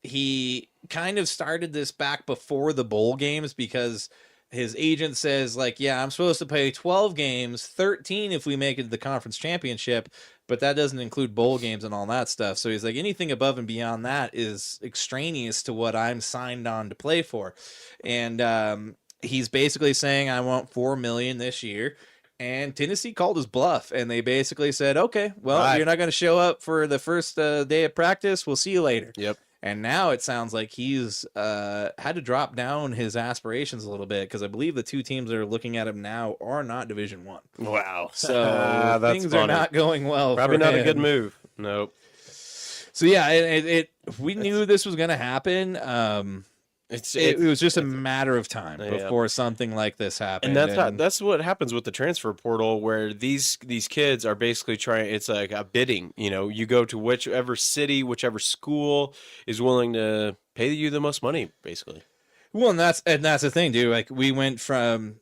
He kind of started this back before the bowl games because his agent says, like, yeah, I'm supposed to pay 12 games, 13 if we make it to the conference championship, but that doesn't include bowl games and all that stuff. So he's like, anything above and beyond that is extraneous to what I'm signed on to play for. And he's basically saying, I want $4 million this year. And Tennessee called his bluff, and they basically said, okay, well, you're not going to show up for the first day of practice. We'll see you later. Yep. And now it sounds like he's had to drop down his aspirations a little bit, because I believe the two teams that are looking at him now are not Division I. Wow. So That's things funny. are not going well. Probably for not a him. good move. Nope. So yeah, we knew this was going to happen. It was just a matter of time before something like this happened. And that's what happens with the transfer portal, where these kids are basically trying. It's like a bidding. You know, you go to whichever city, whichever school is willing to pay you the most money, basically. Well, and that's the thing, dude. Like, we went from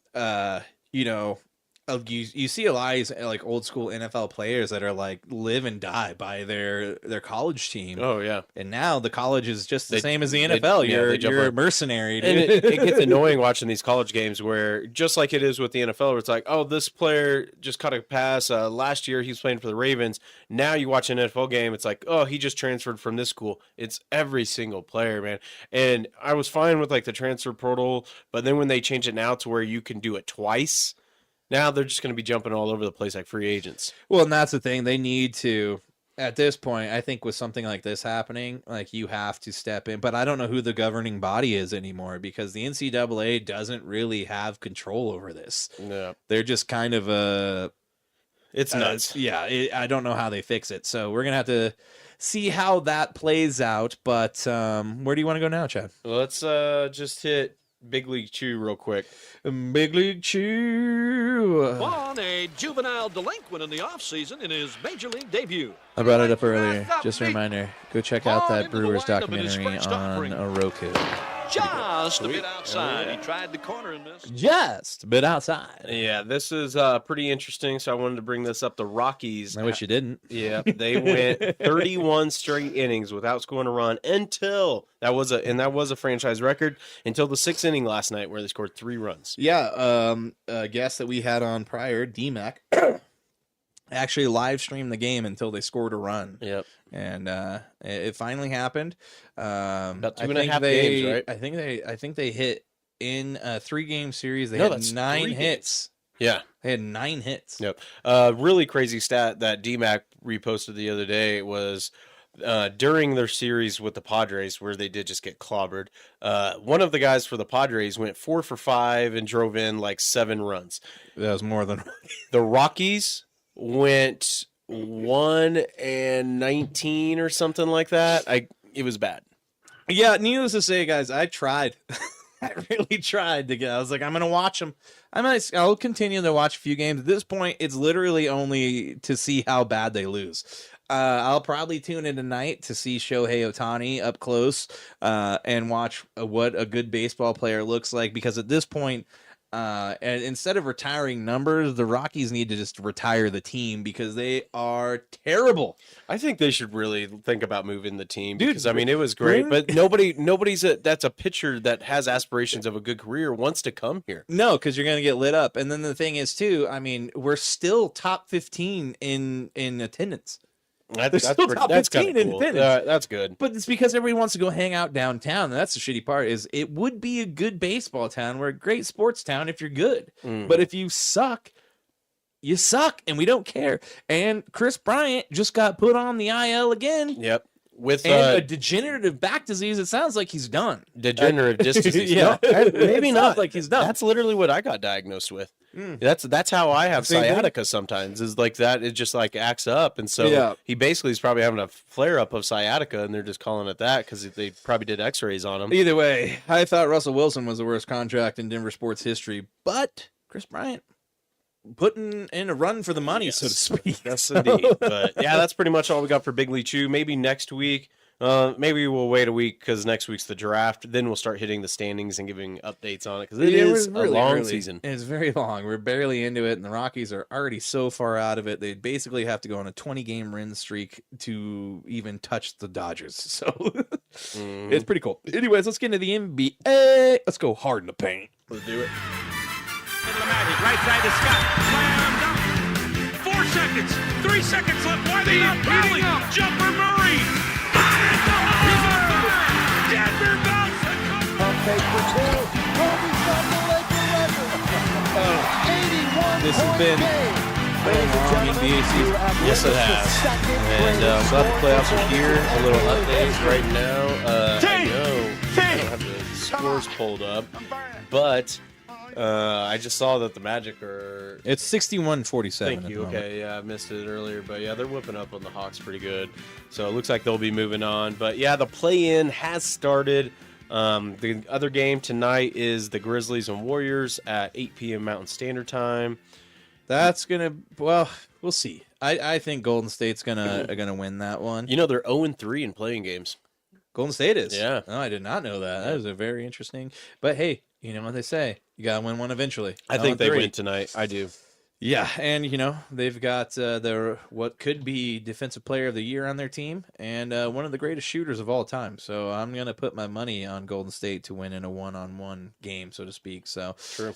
you see a lot of these, like, old school NFL players that are like live and die by their college team. Oh yeah. And now the college is just the same as the they- NFL. yeah, they jump you're a right- mercenary, dude. And it gets annoying watching these college games where, just like it is with the NFL, where it's like, oh, this player just caught a pass. Last year he was playing for the Ravens. Now you watch an NFL game, it's like, oh, he just transferred from this school. It's every single player, man. And I was fine with like the transfer portal, but then when they change it now to where you can do it twice, now they're just going to be jumping all over the place like free agents. Well, and that's the thing. They need to, at this point, I think with something like this happening, like, you have to step in. But I don't know who the governing body is anymore, because the NCAA doesn't really have control over this. Yeah. They're just kind of It's nuts. I don't know how they fix it. So we're going to have to see how that plays out. But where do you want to go now, Chad? Let's just hit Big League Chew real quick. Big League Chew. Vaughn, a juvenile delinquent in the offseason in his major league debut. I brought it up earlier. Just a reminder. Go check out that Brewers documentary on Roku. Just a bit outside. He tried the corner and missed. Just a bit outside. Yeah, this is pretty interesting, so I wanted to bring this up. The Rockies. I wish you didn't. Yeah, they went 31 straight innings without scoring a run until that was a franchise record until the 6th inning last night, where they scored 3 runs. Yeah, a guest that we had on prior, DMAC, actually live streamed the game until they scored a run. Yep. And it finally happened. About two I and a think half they- games, right? I think they hit in a 3-game series. They No, had that's 9 3 hits. Yeah. They had 9 hits. Yep. Really crazy stat that DMAC reposted the other day was during their series with the Padres, where they did just get clobbered, one of the guys for the Padres went 4 for 5 and drove in like 7 runs. That was more than The Rockies went 1 and 19 or something like that. It was bad. Yeah, needless to say, guys, I tried. I really tried to get. I was like, I'm gonna watch them. I'll continue to watch a few games. At this point, it's literally only to see how bad they lose. I'll probably tune in tonight to see Shohei Ohtani up close and watch what a good baseball player looks like. Because at this point, and instead of retiring numbers, the Rockies need to just retire the team because they are terrible. I think they should really think about moving the team, Dude, because I mean, it was great, but that's a pitcher that has aspirations of a good career wants to come here. No, because you're going to get lit up. And then the thing is, too, I mean, we're still top 15 in attendance. That's still top that's 15 kinda in cool. attendance. That's good. But it's because everybody wants to go hang out downtown. And that's the shitty part is it would be a good baseball town. We're a great sports town if you're good. But if you suck, you suck, and we don't care. And Chris Bryant just got put on the IL again. Yep. With And a degenerative back disease, it sounds like he's done. degenerative disc disease. Yeah. No, maybe It sounds not. like he's done. That's literally what I got diagnosed with. That's how I have Same thing? sciatica sometimes. Is like that. It just like acts up, and so Yeah. he basically is probably having a flare up of sciatica, and they're just calling it that because they probably did X-rays on him. Either way, I thought Russell Wilson was the worst contract in Denver sports history, but Chris Bryant putting in a run for the money, so to speak. Yes, indeed. But yeah, that's pretty much all we got for Big League Chew. Maybe next week. Maybe we'll wait a week because next week's the draft. Then we'll start hitting the standings and giving updates on it because it is a long season. It's very long. We're barely into it, and the Rockies are already so far out of it. They basically have to go on a 20-game win streak to even touch the Dodgers. So it's pretty cool. Anyways, let's get into the NBA. Let's go hard in the paint. Let's do it. Into the Magic, right side to Scott. Slam dunk. 4 seconds. 3 seconds left. Why they not fouling? Jumper Murray. He's on fire. Denver bounce. Pump fake for 2. Kobe's got the Laker record. 81 This has been a long NBA season. Yes, it has. And I'm glad the playoffs are here. A little update right now. I know I don't have the scores pulled up, but I just saw that the Magic are. It's 61-47. Thank you. Okay, yeah, I missed it earlier, but yeah, they're whipping up on the Hawks pretty good. So it looks like they'll be moving on. But yeah, the play-in has started. The other game tonight is the Grizzlies and Warriors at 8 p.m. Mountain Standard Time. That's gonna. Well, we'll see. I think Golden State's gonna win that one. You know they're 0-3 in playing games. Golden State is. Yeah. No, I did not know that. That is a very interesting. But hey, you know what they say. You gotta win one eventually. I think they 0-3. win tonight. I do. Yeah, and you know they've got their what could be Defensive Player of the Year on their team, and one of the greatest shooters of all time. So I'm gonna put my money on Golden State to win in a one-on-one game, so to speak. So True.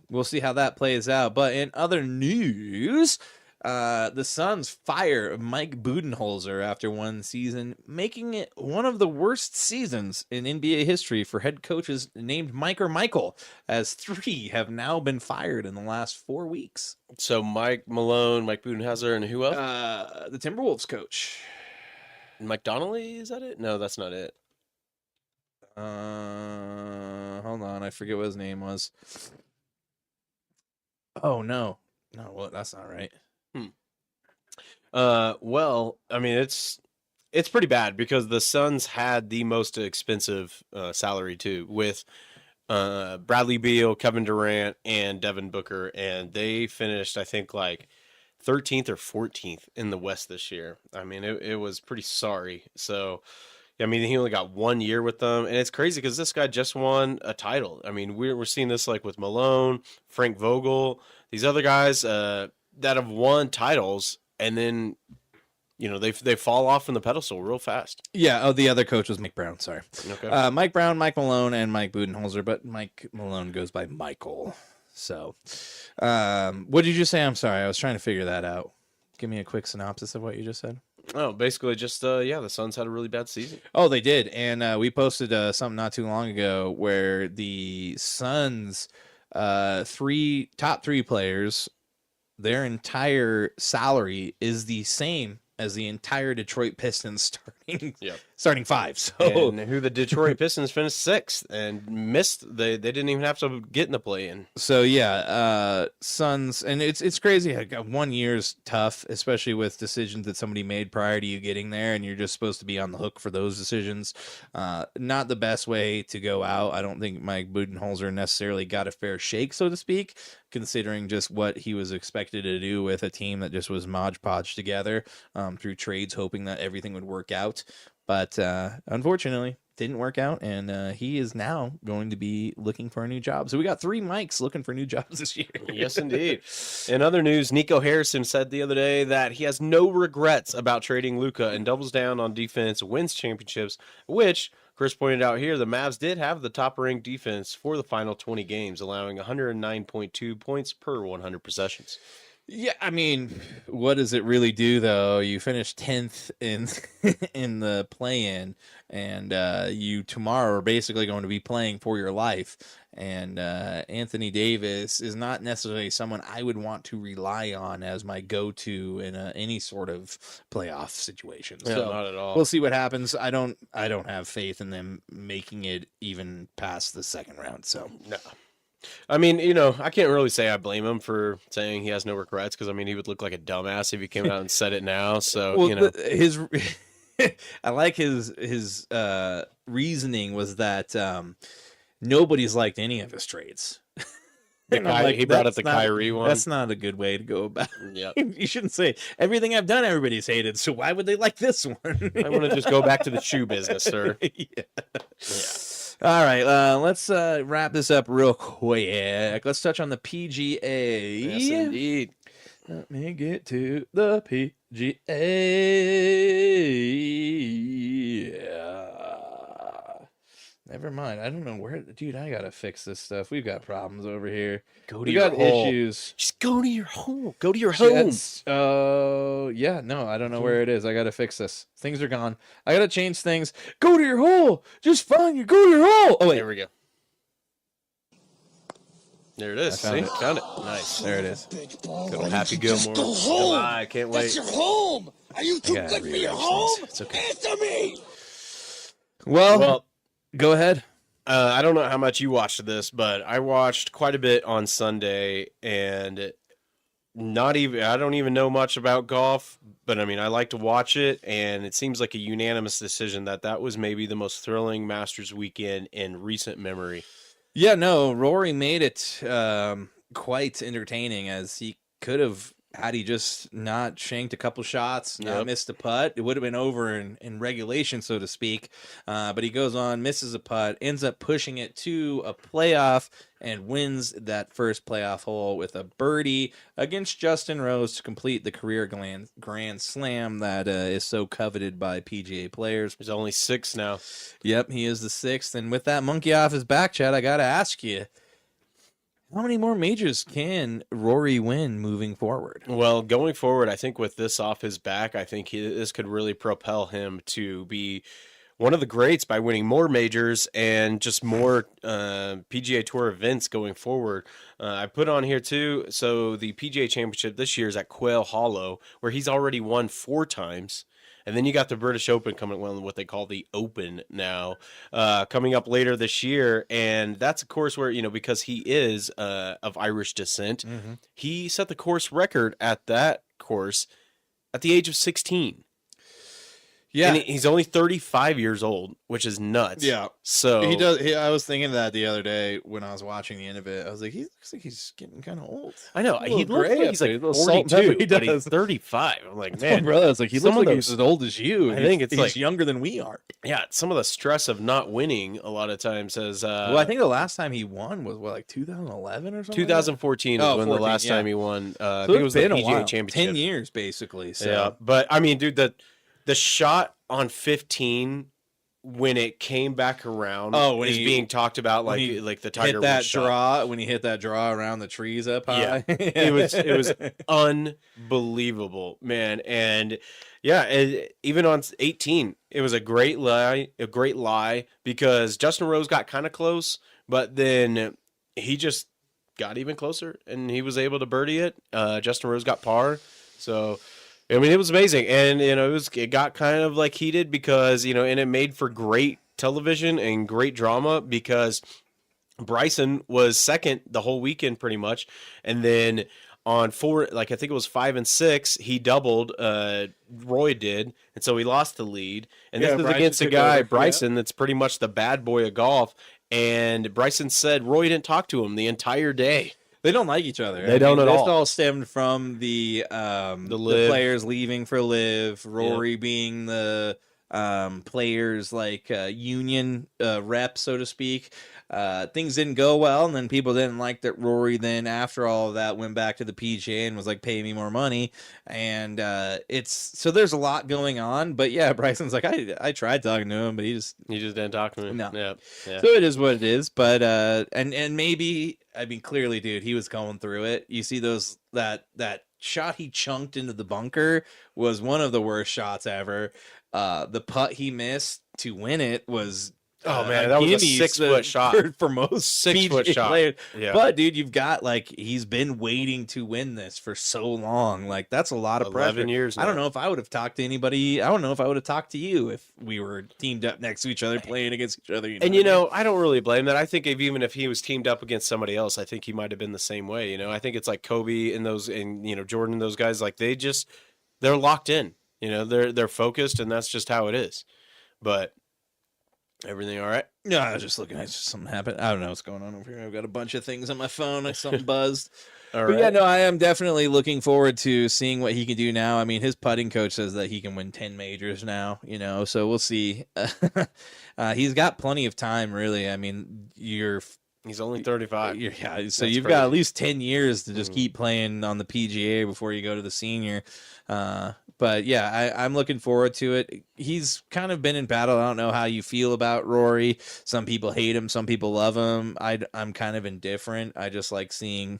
We'll see how that plays out. But in other news, the Suns fire Mike Budenholzer after one season, making it one of the worst seasons in NBA history for head coaches named Mike or Michael, as 3 have now been fired in the last 4 weeks. So Mike Malone, Mike Budenholzer, and who else? The Timberwolves coach. Mike Donnelly, is that it? No, that's not it. Hold on, I forget what his name was. Oh no, well, that's not right. Well, I mean, it's pretty bad because the Suns had the most expensive salary too, with Bradley Beal, Kevin Durant, and Devin Booker, and they finished, I think, like 13th or 14th in the West this year. I mean, it was pretty sorry. So, I mean, he only got 1 year with them, and it's crazy because this guy just won a title. I mean, we're seeing this like with Malone, Frank Vogel, these other guys that have won titles. And then, you know, they fall off from the pedestal real fast. Yeah. Oh, the other coach was Mike Brown. Sorry. Okay. Mike Brown, Mike Malone, and Mike Budenholzer, but Mike Malone goes by Michael. So, what did you just say? I'm sorry. I was trying to figure that out. Give me a quick synopsis of what you just said. Oh, basically just, the Suns had a really bad season. Oh, they did. And we posted something not too long ago where the Suns' top three players, their entire salary is the same as the entire Detroit Pistons starting Yep. starting five. So And who the Detroit Pistons finished 6th and missed. They didn't even have to get in the play-in. So yeah, Suns, and it's crazy. Like, 1 year's tough, especially with decisions that somebody made prior to you getting there, and you're just supposed to be on the hook for those decisions. Not the best way to go out. I don't think Mike Budenholzer necessarily got a fair shake, so to speak, considering just what he was expected to do with a team that just was Mod Podge together through trades, hoping that everything would work out. But unfortunately, didn't work out, and he is now going to be looking for a new job. So we got 3 Mikes looking for new jobs this year. Yes, indeed. In other news, Nico Harrison said the other day that he has no regrets about trading Luka and doubles down on defense, wins championships, which Chris pointed out here, the Mavs did have the top-ranked defense for the final 20 games, allowing 109.2 points per 100 possessions. Yeah, I mean, what does it really do, though? You finish 10th in in the play-in, and you tomorrow are basically going to be playing for your life. And Anthony Davis is not necessarily someone I would want to rely on as my go-to in any sort of playoff situation. Yeah, So not at all. we'll see what happens. I don't have faith in them making it even past the second round. So No. I mean, I can't really say I blame him for saying he has no regrets because, I mean, he would look like a dumbass if he came out and said it now. So, well, his I like his reasoning was that nobody's liked any of his trades. he brought up "That's the not- Kyrie one. That's not a good way to go about it. Yep. You shouldn't say everything I've done everybody's hated, so why would they like this one? I want to just go back to the shoe business, sir. Yeah. All right, let's wrap this up real quick. Let's touch on the PGA. Yes, indeed. Let me get to the PGA. Yeah. Never mind. I don't know where, dude. I gotta fix this stuff. We've got problems over here. Go to We your got hole. issues. Just go to your home. Go to your home. Oh, yeah. No, I don't know where it is. I gotta fix this. Things are gone. I gotta change things. Go to your hole. Just fine. You go to your hole. Oh wait, There we go. There it is. I found See? it. Found it. Nice. there it is. Good old Happy Gilmore. Go home. I can't wait. That's your home. Are you too gotta good for your rearrange home? things. It's okay. Answer me. Well, go ahead. I don't know how much you watched of this, but I watched quite a bit on Sunday, and I don't even know much about golf, but I mean, I like to watch it, and it seems like a unanimous decision that was maybe the most thrilling Masters weekend in recent memory. Yeah, no, Rory made it quite entertaining, as he could have, had he just not shanked a couple shots, not missed a putt, it would have been over in regulation, so to speak. But he goes on, misses a putt, ends up pushing it to a playoff, and wins that first playoff hole with a birdie against Justin Rose to complete the career grand slam that is so coveted by PGA players. There's only 6 now. Yep, he is the 6th. And with that monkey off his back, Chad, I got to ask you, how many more majors can Rory win moving forward? Well, going forward, I think with this off his back, I think this could really propel him to be one of the greats by winning more majors and just more PGA Tour events going forward. I put on here too, so the PGA Championship this year is at Quail Hollow, where he's already won 4 times. And then you got the British Open coming, well, what they call the Open now, coming up later this year. And that's a course where, because he is of Irish descent, he set the course record at that course at the age of 16. Yeah. And he's only 35 years old, which is nuts. Yeah. So He does. I was thinking that the other day when I was watching the end of it. I was like, he looks like he's getting kind of old. I know. A little He looks gray like up he's there, like a little salt and pepper 42, he but he's does. 35. I'm like, Man, man. brother, it's like he some looks of like those- he's as old as you. I think it's he's like- younger than we are. Yeah, some of the stress of not winning a lot of times has. Well, I think the last time he won was like 2011 or something. 2014 is Oh, when 14, the last yeah. time he won. I So think it was the been a PGA while. Championship. 10 years basically. So Yeah, but I mean, dude, the shot on 15 when it came back around, when is he- being talked about when he like the Tiger hit that Woods shot. draw when he hit that draw around the trees up high. It was unbelievable, man. And yeah, even on 18, it was a great lie because Justin Rose got kind of close, but then he just got even closer and he was able to birdie it. Justin Rose got par. So I mean, it was amazing, and it got kind of like heated because and it made for great television and great drama because Bryson was second the whole weekend pretty much, and then on I think it was 5 and 6, he doubled. Roy did, and so he lost the lead. And this is Bryson against a took guy, over, Bryson, that's pretty much the bad boy of golf. And Bryson said Roy didn't talk to him the entire day. They don't like each other. They don't at all. This all stemmed from the players leaving for Live, Rory being the players union rep, so to speak. Things didn't go well, and then people didn't like that Rory then after all of that went back to the PGA and was like, pay me more money. And so there's a lot going on, but yeah, Bryson's like, I tried talking to him, but he just didn't talk to him. No. Yeah. So it is what it is. But and maybe, I mean, clearly, dude, he was going through it. You see that shot he chunked into the bunker was one of the worst shots ever. The putt he missed to win it was Oh man, that was a 6-foot shot for most 6-foot shot. players. Yeah. But dude, you've got he's been waiting to win this for so long. That's a lot of pressure. 11 years. Now. I don't know if I would have talked to anybody. I don't know if I would have talked to you if we were teamed up next to each other playing against each other. I don't really blame that. I think even if he was teamed up against somebody else, I think he might have been the same way. I think it's like Kobe and Jordan and those guys. Like they're locked in. They're focused, and that's just how it is. But. Everything all right? No, I was just looking. Something happened. I don't know what's going on over here. I've got a bunch of things on my phone. Like something buzzed. But yeah, no, I am definitely looking forward to seeing what he can do now. I mean, his putting coach says that he can win 10 majors now, so we'll see. He's got plenty of time, really. I mean, he's only 35. Yeah, so That's you've crazy. got at least 10 years to just keep playing on the PGA before you go to the senior. But yeah, I'm looking forward to it. He's kind of been in battle. I don't know how you feel about Rory. Some people hate him. Some people love him. I'm kind of indifferent. I just like seeing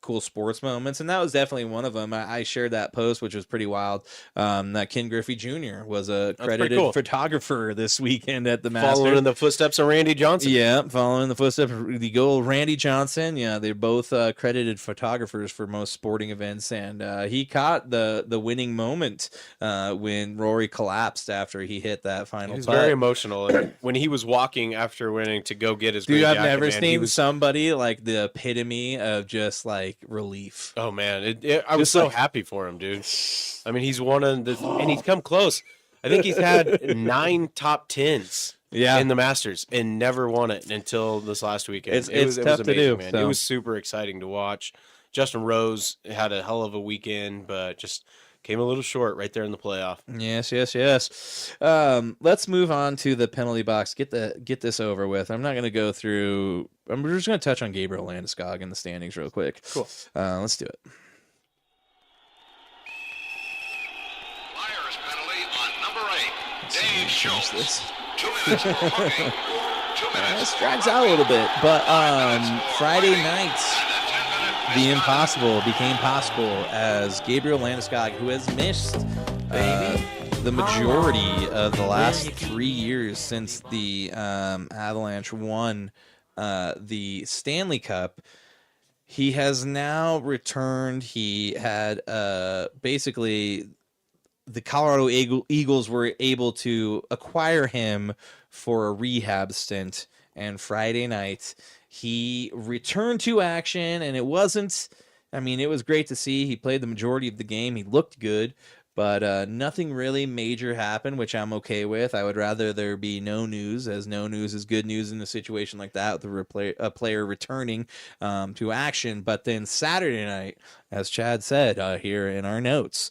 cool sports moments, and that was definitely one of them. I shared that post, which was pretty wild. That Ken Griffey Jr. was a credited photographer this weekend at the Masters. Following in the footsteps of Randy Johnson. Yeah, following the footsteps of the good old Randy Johnson. Yeah, they're both credited photographers for most sporting events, and he caught the winning moment when Rory collapsed after he hit that final He was putt. very emotional. And when he was walking after winning to go get his Dude, green I've jacket, never man, seen somebody like the epitome of just relief. Oh man, I was so happy for him, dude. I mean, he's and he's come close. I think he's had 9 top 10s in the Masters and never won it until this last weekend. It was tough amazing, to do, man. so. It was super exciting to watch. Justin Rose had a hell of a weekend, but just came a little short right there in the playoff. Yes. Let's move on to the penalty box. Get this over with. I'm not going to go through. I'm just going to touch on Gabriel Landeskog in the standings real quick. Cool. Let's do it. Flyers penalty on number 8. Dave Schultz. This. 2 minutes for parking. 2 minutes. This drags out a little bit, but Friday night, the impossible became possible as Gabriel Landeskog, who has missed the majority of the last 3 years since the Avalanche won the Stanley Cup, he has now returned. He had basically the Colorado Eagles were able to acquire him for a rehab stint, and Friday night he returned to action, and it was great to see. He played the majority of the game. He looked good, but nothing really major happened, which I'm okay with. I would rather there be no news, as no news is good news in a situation like that with a player returning to action. But then Saturday night, as Chad said here in our notes,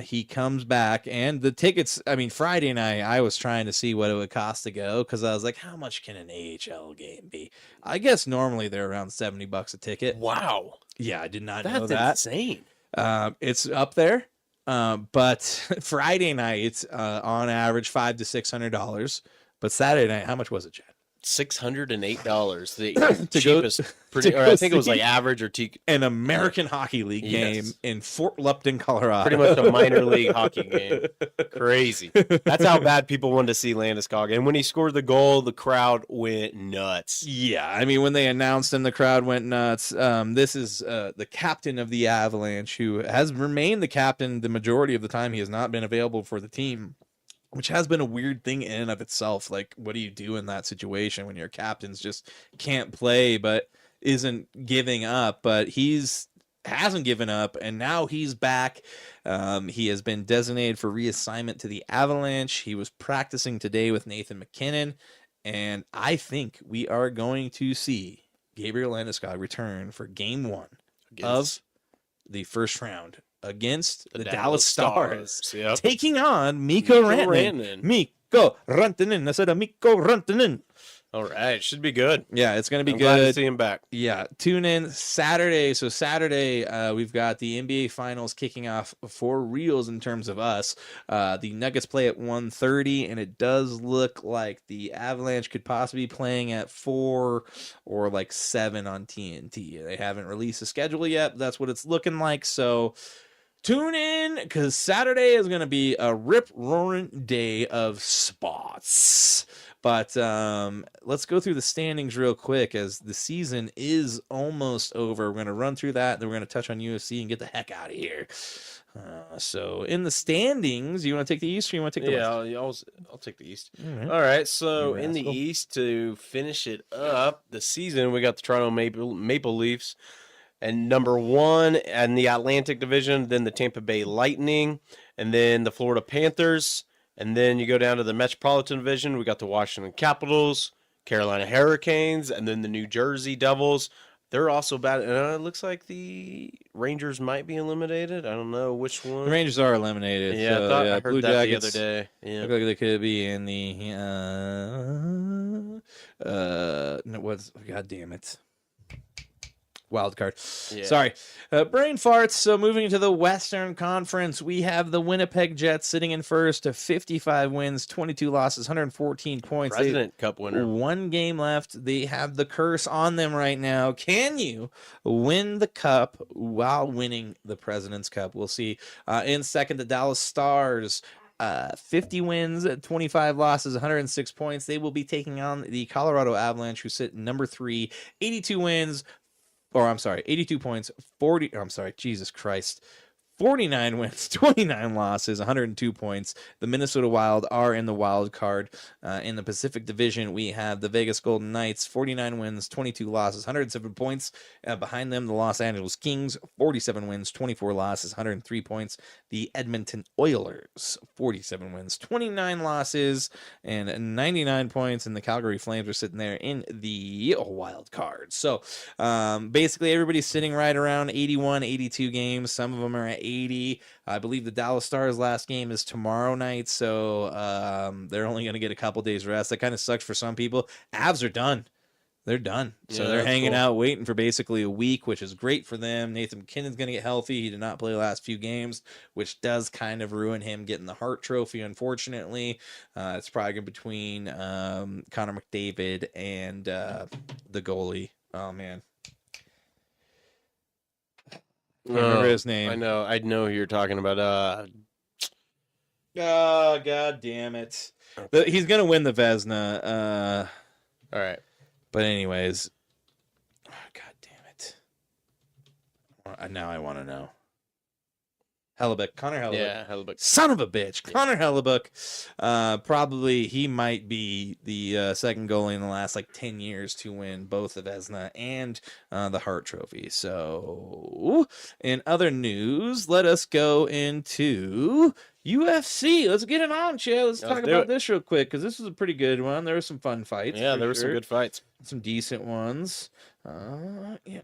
he comes back, and the tickets, Friday night, I was trying to see what it would cost to go, because I was like, how much can an AHL game be? I guess normally they're around $70 a ticket. Wow. Yeah, I did not know That's that. insane. It's up there. But Friday night, on average, $500 to $600. But Saturday night, how much was it, Chad? $608. The To cheapest, go or I think it was see like average or an American Hockey League game Yes. in Fort Lupton, Colorado. pretty much a minor league hockey game. Crazy. That's how bad people wanted to see Landeskog. And when he scored the goal, the crowd went nuts. Yeah, I mean, when they announced him, the crowd went nuts. This is the captain of the Avalanche, who has remained the captain the majority of the time. He has not been available for the team, which has been a weird thing in and of itself. Like, what do you do in that situation when your captains just can't play but isn't giving up? But hasn't given up, and now he's back. He has been designated for reassignment to the Avalanche. He was practicing today with Nathan McKinnon, and I think we are going to see Gabriel Landeskog return for Game 1 of the first round against the Dallas Stars. Yep. Taking on Mikko Rantanen. Mikko Rantanen. I said Mikko Rantanen. All right. Should be good. Yeah, it's going to be I'm glad to good. see him back. Yeah, tune in Saturday. So Saturday, we've got the NBA Finals kicking off for reals in terms of us. The Nuggets play at 1:30, and it does look like the Avalanche could possibly be playing at 4 or like 7 on TNT. They haven't released a schedule yet, but that's what it's looking like. So tune in, because Saturday is going to be a rip-roaring day of spots. But let's go through the standings real quick, as the season is almost over. We're going to run through that, then we're going to touch on UFC and get the heck out of here. So in the standings, you want to take the East or you want to take the West? I'll take the East. All right. So You in the rascal. East, to finish it up the season, we got the Toronto Maple Leafs and number 1 in the Atlantic Division, then the Tampa Bay Lightning, and then the Florida Panthers. And then you go down to the Metropolitan Division. We got the Washington Capitals, Carolina Hurricanes, and then the New Jersey Devils. They're also bad. And it looks like the Rangers might be eliminated. I don't know which one. The Rangers are eliminated. Yeah, so, I thought I yeah, heard Blue that the Jackets other day. Yeah. look like they could be in the no, what's, God damn it, wild card. Yeah. Sorry, brain farts. So moving into the Western Conference, we have the Winnipeg Jets sitting in first to 55 wins, 22 losses, 114 points. President Cup winner. 1 game left. They have the curse on them right now. Can you win the cup while winning the President's Cup? We'll see. In second, the Dallas Stars. 50 wins, 25 losses, 106 points. They will be taking on the Colorado Avalanche, who sit number 3, 82 wins. Or I'm sorry, 82 points, 49 wins, 29 losses, 102 points. The Minnesota Wild are in the wild card. In the Pacific Division, we have the Vegas Golden Knights, 49 wins, 22 losses, 107 points. Behind them, the Los Angeles Kings, 47 wins, 24 losses, 103 points. The Edmonton Oilers, 47 wins, 29 losses, and 99 points. And the Calgary Flames are sitting there in the wild card. So basically, everybody's sitting right around 81, 82 games. Some of them are at 80. I believe the Dallas Stars' last game is tomorrow night, so they're only going to get a couple days rest. That kind of sucks for some people. Avs are done. They're done. So Yeah, they're that's hanging cool. out, waiting for basically a week, which is great for them. Nathan McKinnon's going to get healthy. He did not play the last few games, which does kind of ruin him getting the Hart Trophy, unfortunately. It's probably going to be between Connor McDavid and the goalie. Oh, man. Can't remember his name. I know who you're talking about. Oh, God damn it. He's going to win the Vezina. All right. But anyways, oh, God damn it. Now I want to know. Hellebuck, Connor Hellebuck. Yeah, Hellebuck. Son of a bitch. Connor Hellebuck. Probably he might be the second goalie in the last 10 years to win both the Vezina and the Hart Trophy. So, in other news, let us go into UFC. Let's get it on, Chad. Let's talk about this real quick, because this was a pretty good one. There were some fun fights. Yeah, there were some good fights. Some decent ones. Yeah.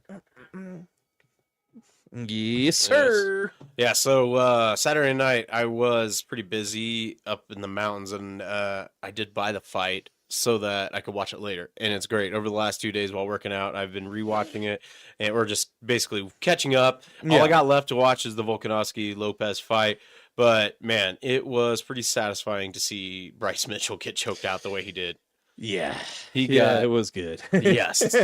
Yes, sir. Yeah, so Saturday night I was pretty busy up in the mountains, and I did buy the fight so that I could watch it later. And it's great. Over the last 2 days while working out, I've been rewatching it, and we're just basically catching up. All I got left to watch is the Volkanovski-Lopez fight. But, man, it was pretty satisfying to see Bryce Mitchell get choked out the way he did. It was good. Yes.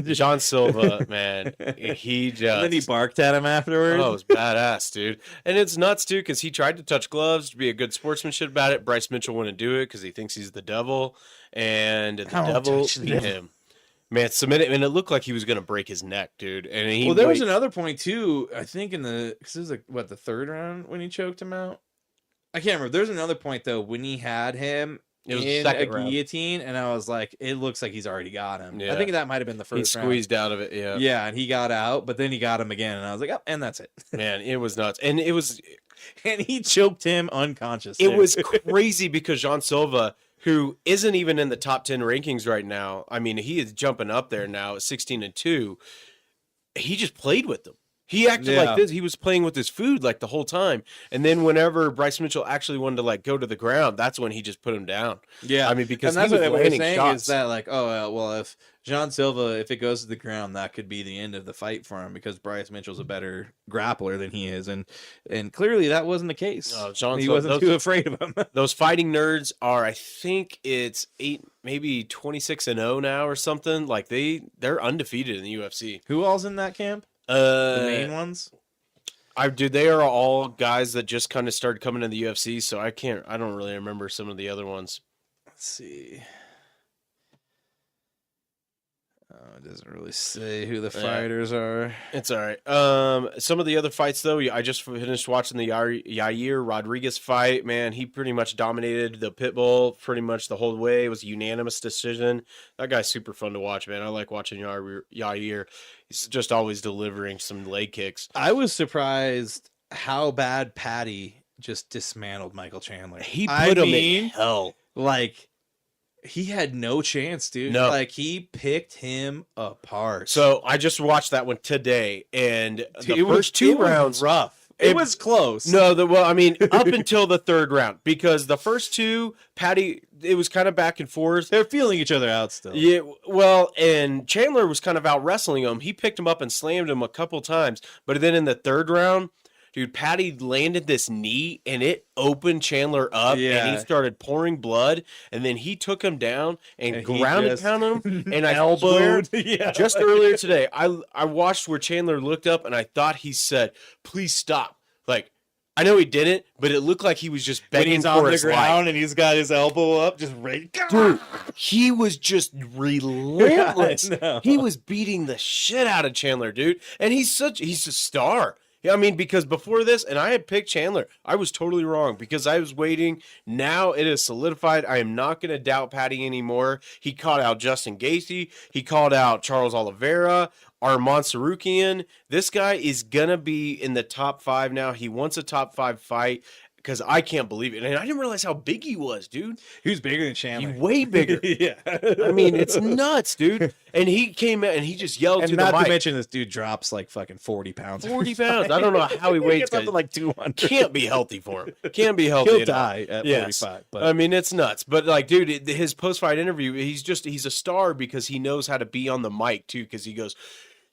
John Silva, man, he just... And then he barked at him afterwards. Oh, it was badass, dude. And it's nuts, too, because he tried to touch gloves to be a good sportsmanship about it. Bryce Mitchell wouldn't do it because he thinks he's the devil, and the devil beat him. Man, submitted, and it looked like he was going to break his neck, dude. And there was another point, too, I think because this is the third round when he choked him out? I can't remember. There's another point, though, when he had him it was in the a guillotine, and I was like, it looks like he's already got him. Yeah. I think that might have been the first round. He squeezed out of it, yeah. Yeah, and he got out, but then he got him again, and I was like, oh, and that's it. Man, it was nuts. And it was... And he choked him unconscious. It was crazy because John Silva, who isn't even in the top 10 rankings right now, I mean, he is jumping up there now at 16-2. He just played with them. He acted like this. He was playing with his food like the whole time. And then whenever Bryce Mitchell actually wanted to like go to the ground, that's when he just put him down. Yeah. I mean, because and that's he was what we're saying shots. is that like, oh, well, if John Silva, if it goes to the ground, that could be the end of the fight for him because Bryce Mitchell's a better grappler than he is. And clearly that wasn't the case. He wasn't too afraid of him. Those fighting nerds are, I think it's 8, maybe 26-0 now or something. Like they're undefeated in the UFC. Who all's in that camp? The main ones? They are all guys that just kind of started coming in the UFC, so I don't really remember some of the other ones. Let's see. It doesn't really say who the fighters are. It's all right. Some of the other fights, though, I just finished watching the Yair Rodriguez fight. Man, he pretty much dominated the Pitbull pretty much the whole way. It was a unanimous decision. That guy's super fun to watch, man. I like watching Yair. He's just always delivering some leg kicks. I was surprised how bad Patty just dismantled Michael Chandler. He put him in hell. Like... He had no chance, dude. No. Like, he picked him apart. So, I just watched that one today, and the first two rounds... was rough. It was close. No, up until the third round, because the first two, Patty, it was kind of back and forth. They're feeling each other out still. Yeah, well, and Chandler was kind of out wrestling him. He picked him up and slammed him a couple times, but then in the third round... Dude, Patty landed this knee, and it opened Chandler up, and he started pouring blood, and then he took him down and ground pounded him, and I elbowed. Just earlier today, I watched where Chandler looked up, and I thought he said, please stop. Like, I know he didn't, but it looked like he was just begging for his life. On the ground, and he's got his elbow up, just ready. Dude, he was just relentless. He was beating the shit out of Chandler, dude, and he's a star. Yeah, I mean, because before this, and I had picked Chandler, I was totally wrong because I was waiting. Now it is solidified. I am not going to doubt Patty anymore. He called out Justin Gaethje. He called out Charles Oliveira, Arman Sarukian. This guy is going to be in the top 5 now. He wants a top 5 fight. Because I can't believe it. And I didn't realize how big he was, dude. He was bigger than Chandler. Way bigger. Yeah. I mean, it's nuts, dude. And he came out and he just yelled to the mic. Not to mention this dude drops like fucking 40 pounds. 40 pounds. I don't know how he weighs. He gets up to like 200. Can't be healthy for him. Can't be healthy. He'll die at 45. But I mean, it's nuts. But like, dude, his post-fight interview, he's a star because he knows how to be on the mic, too. Because he goes,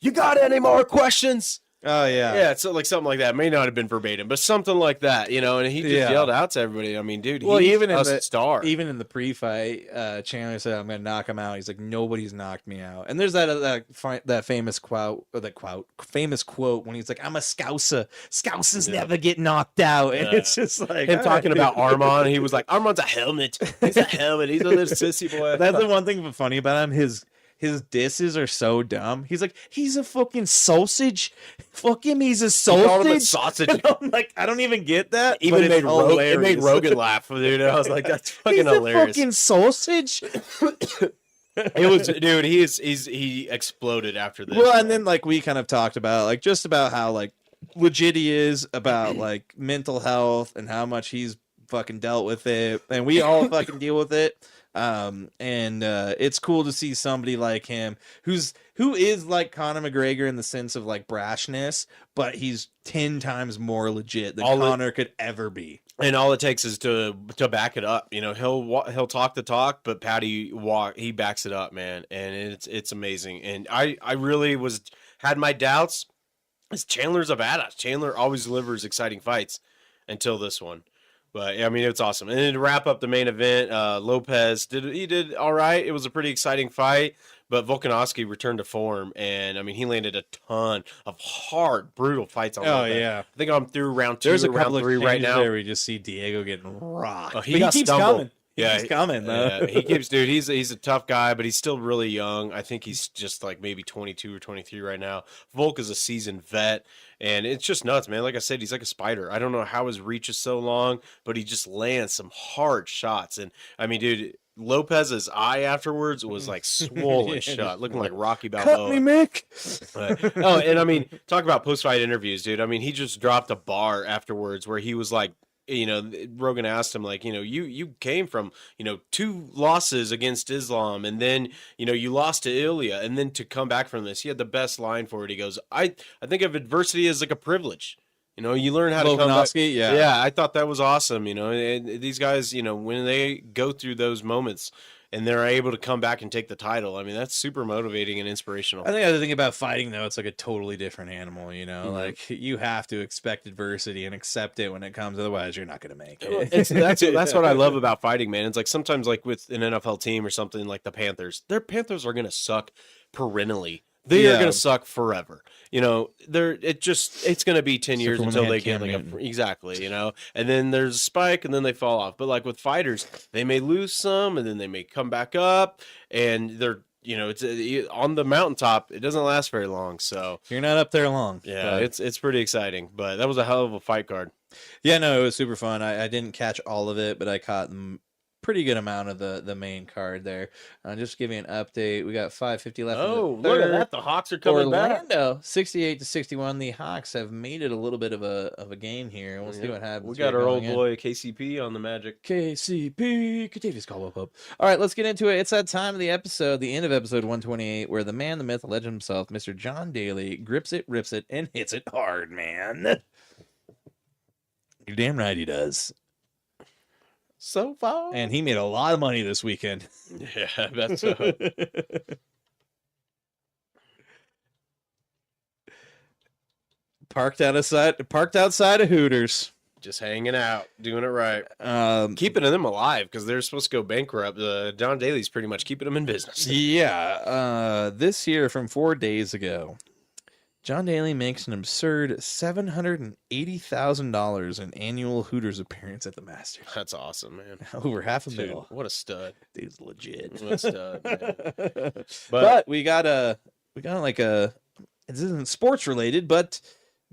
you got any more questions? Oh, yeah. Yeah, it's like something like that. May not have been verbatim, but something like that, you know, and he just yelled out to everybody. I mean, dude, he's a star. Even in the pre-fight, Chandler said, I'm going to knock him out. He's like, nobody's knocked me out. And there's that famous quote, when he's like, I'm a Scouser. Scousers never get knocked out. And it's just like... Him talking about Arman, he was like, Arman's a helmet. He's a helmet. He's a little sissy boy. That's the one thing funny about him. His disses are so dumb. He's like, he's a fucking sausage. Fuck him, he's a sausage. Sausage. And I'm like, I don't even get that. It made Rogan laugh, dude. I was like, that's fucking hilarious. He's a fucking sausage. It was, dude. He exploded after this. Well, and then like we kind of talked about like just about how like legit he is about like mental health and how much he's fucking dealt with it, and we all fucking deal with it. It's cool to see somebody like him who is like Conor McGregor in the sense of like brashness, but he's 10 times more legit than Conor could ever be. And all it takes is to back it up. You know, he'll talk the talk, but Patty he backs it up, man, and it's amazing. And I really had my doubts. Chandler's a badass. Chandler always delivers exciting fights until this one. But I mean, it's awesome. And then to wrap up the main event, Lopez did all right. It was a pretty exciting fight, but Volkanovski returned to form, and I mean, he landed a ton of hard, brutal fights on Lopez. Yeah. I think I'm through round 2, There's a round couple 3 of right now. there where you just see Diego getting rocked. Oh, But he keeps stumbled. coming. He's coming, though. Yeah, he keeps, dude. He's a tough guy, but he's still really young. I think he's just like maybe 22 or 23 right now. Volk is a seasoned vet, and it's just nuts, man. Like I said, he's like a spider. I don't know how his reach is so long, but he just lands some hard shots. And I mean, dude, Lopez's eye afterwards was like swollen shut, looking like Rocky Balboa. Cut me, Mick. Oh, and I mean, talk about post-fight interviews, dude. I mean, he just dropped a bar afterwards where he was like, you know, Rogan asked him, like, you know, you came from, you know, 2 losses against Islam, and then, you know, you lost to Ilya, and then to come back from this, he had the best line for it. He goes, I think of adversity as like a privilege. You know, you learn how to come back. Yeah. Yeah, I thought that was awesome. You know, and these guys, you know, when they go through those moments and they're able to come back and take the title, I mean, that's super motivating and inspirational. I think the other thing about fighting, though, it's like a totally different animal, you know? Like, you have to expect adversity and accept it when it comes, otherwise you're not going to make it. That's what I love about fighting, man. It's like sometimes, like with an NFL team or something like the Panthers, their Panthers are going to suck perennially. They are going to suck forever. You know, it's going to be 10 years when until they they had get Cam like Newton. exactly, you know, and then there's a spike and then they fall off. But like with fighters, they may lose some and then they may come back up, and they're, you know, it's on the mountaintop. It doesn't last very long. So You're not up there long. yeah, it's pretty exciting, but that was a hell of a fight card. Yeah, no, it was super fun. I didn't catch all of it, but I caught pretty good amount of the main card there. Just to give you an update, we got 5:50 left. Oh, in the look at third. that. The Hawks are coming back. Orlando, 68-61. The Hawks have made it a little bit of a game here. We'll see what happens. We got here our old going in. boy KCP on the Magic. KCP, Katavious Caldwell Pope. All right, let's get into it. It's that time of the episode, the end of episode 128, where the man, the myth, the legend himself, Mr. John Daly, grips it, rips it, and hits it hard, man. You're damn right he does. So far. And he made a lot of money this weekend. Yeah, that's Parked outside of Hooters. just hanging out, doing it right. Keep Keeping them alive because they're supposed to go bankrupt. John Daly's pretty much keeping them in business. Yeah. This year, from 4 days ago, John Daly makes an absurd $780,000 in annual Hooters appearance at the Masters. That's awesome, man. Over half a Dude, mil. what a stud. Dude's legit. What a stud, man. But we got like a. This isn't sports related, but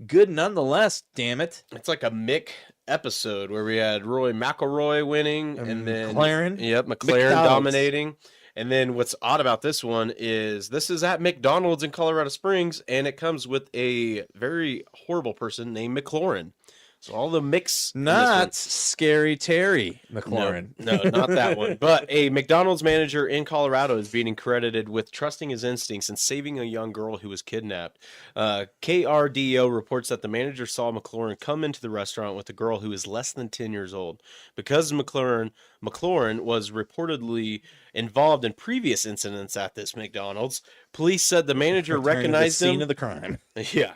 good nonetheless. Damn it. It's like a Mick episode where we had Roy McIlroy winning and then McLaren. Yep, McLaren McDonald's. dominating. And then what's odd about this one is this is at McDonald's in Colorado Springs, and it comes with a very horrible person named McLaurin. So all the mix. in this one- Not Scary Terry McLaurin. No, not that one. But a McDonald's manager in Colorado is being credited with trusting his instincts and saving a young girl who was kidnapped. KRDO reports that the manager saw McLaurin come into the restaurant with a girl who is less than 10 years old. Because McLaurin was reportedly involved in previous incidents at this McDonald's, police said the manager recognized the scene him. of the crime. Yeah.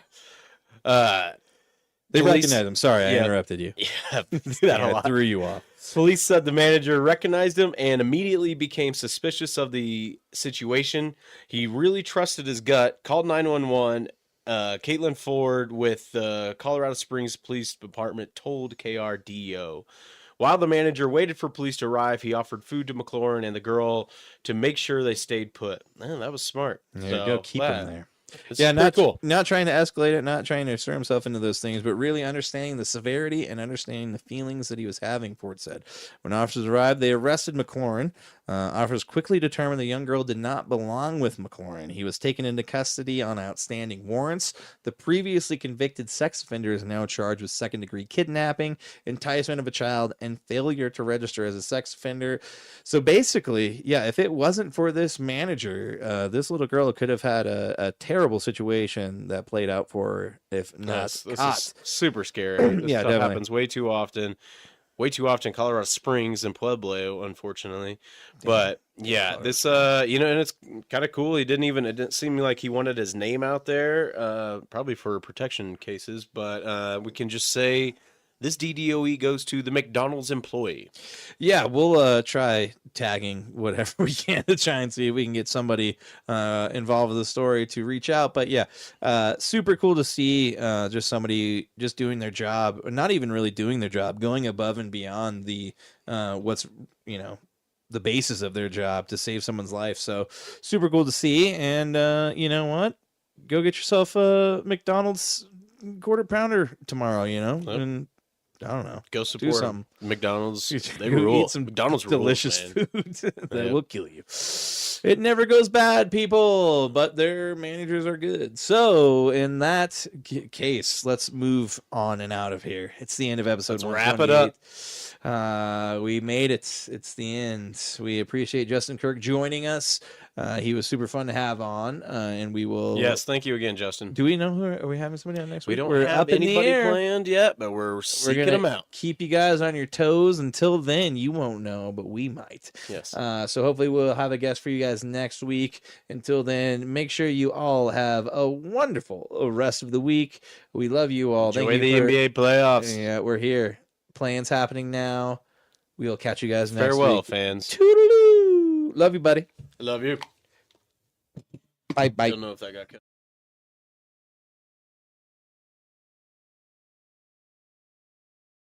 They Police- recognize him. Sorry, I Yeah. interrupted you. Yeah, do that a I lot. threw you off. Police said the manager recognized him and immediately became suspicious of the situation. He really trusted his gut, called 911. Caitlin Ford with the Colorado Springs Police Department told KRDO. While the manager waited for police to arrive, he offered food to McLaurin and the girl to make sure they stayed put. Man, that was smart. There you go. Keep him glad. there. It's Yeah, pretty not cool. Not trying to escalate it, not trying to assert himself into those things, but really understanding the severity and understanding the feelings that he was having. Ford said, when officers arrived, they arrested McLaurin. Officers quickly determined the young girl did not belong with McLaurin. He was taken into custody on outstanding warrants. The previously convicted sex offender is now charged with second-degree kidnapping, enticement of a child, and failure to register as a sex offender. So basically, yeah, if it wasn't for this manager, this little girl could have had a terrible situation that played out for her if not This caught. is super scary. This Yeah, stuff definitely. happens way too often. Way too often in Colorado Springs and Pueblo, unfortunately. But yeah, this and it's kind of cool. It didn't seem like he wanted his name out there, probably for protection cases, but we can just say this DDOE goes to the McDonald's employee. Yeah, we'll try tagging whatever we can to try and see if we can get somebody involved with the story to reach out. But yeah, super cool to see just somebody just doing their job, or not even really doing their job, going above and beyond the what's, you know, the basis of their job to save someone's life. So super cool to see. And you know what? Go get yourself a McDonald's quarter pounder tomorrow, you know, and I don't know. Go support something. McDonald's. They Go rule. eat some McDonald's delicious rules, man. food that will kill you. It never goes bad, people, but their managers are good. So in that case, let's move on and out of here. It's the end of episode 128. Wrap it up. We made it. It's the end. We appreciate Justin Kirk joining us. He was super fun to have on, and we will. Yes, thank you again, Justin. Do we know who are we having somebody on next week? We don't We're have up in the anybody air. planned yet, but we're seeking gonna them out. Keep you guys on your toes. Until then, you won't know, but we might. Yes. So hopefully we'll have a guest for you guys next week. Until then, make sure you all have a wonderful rest of the week. We love you all. Enjoy Thank the you for, NBA playoffs. Yeah, we're here. Plans happening now. We'll catch you guys next Farewell, week. fans. Toodaloo. Love you, buddy. I love you. Bye. I don't know if that got cut.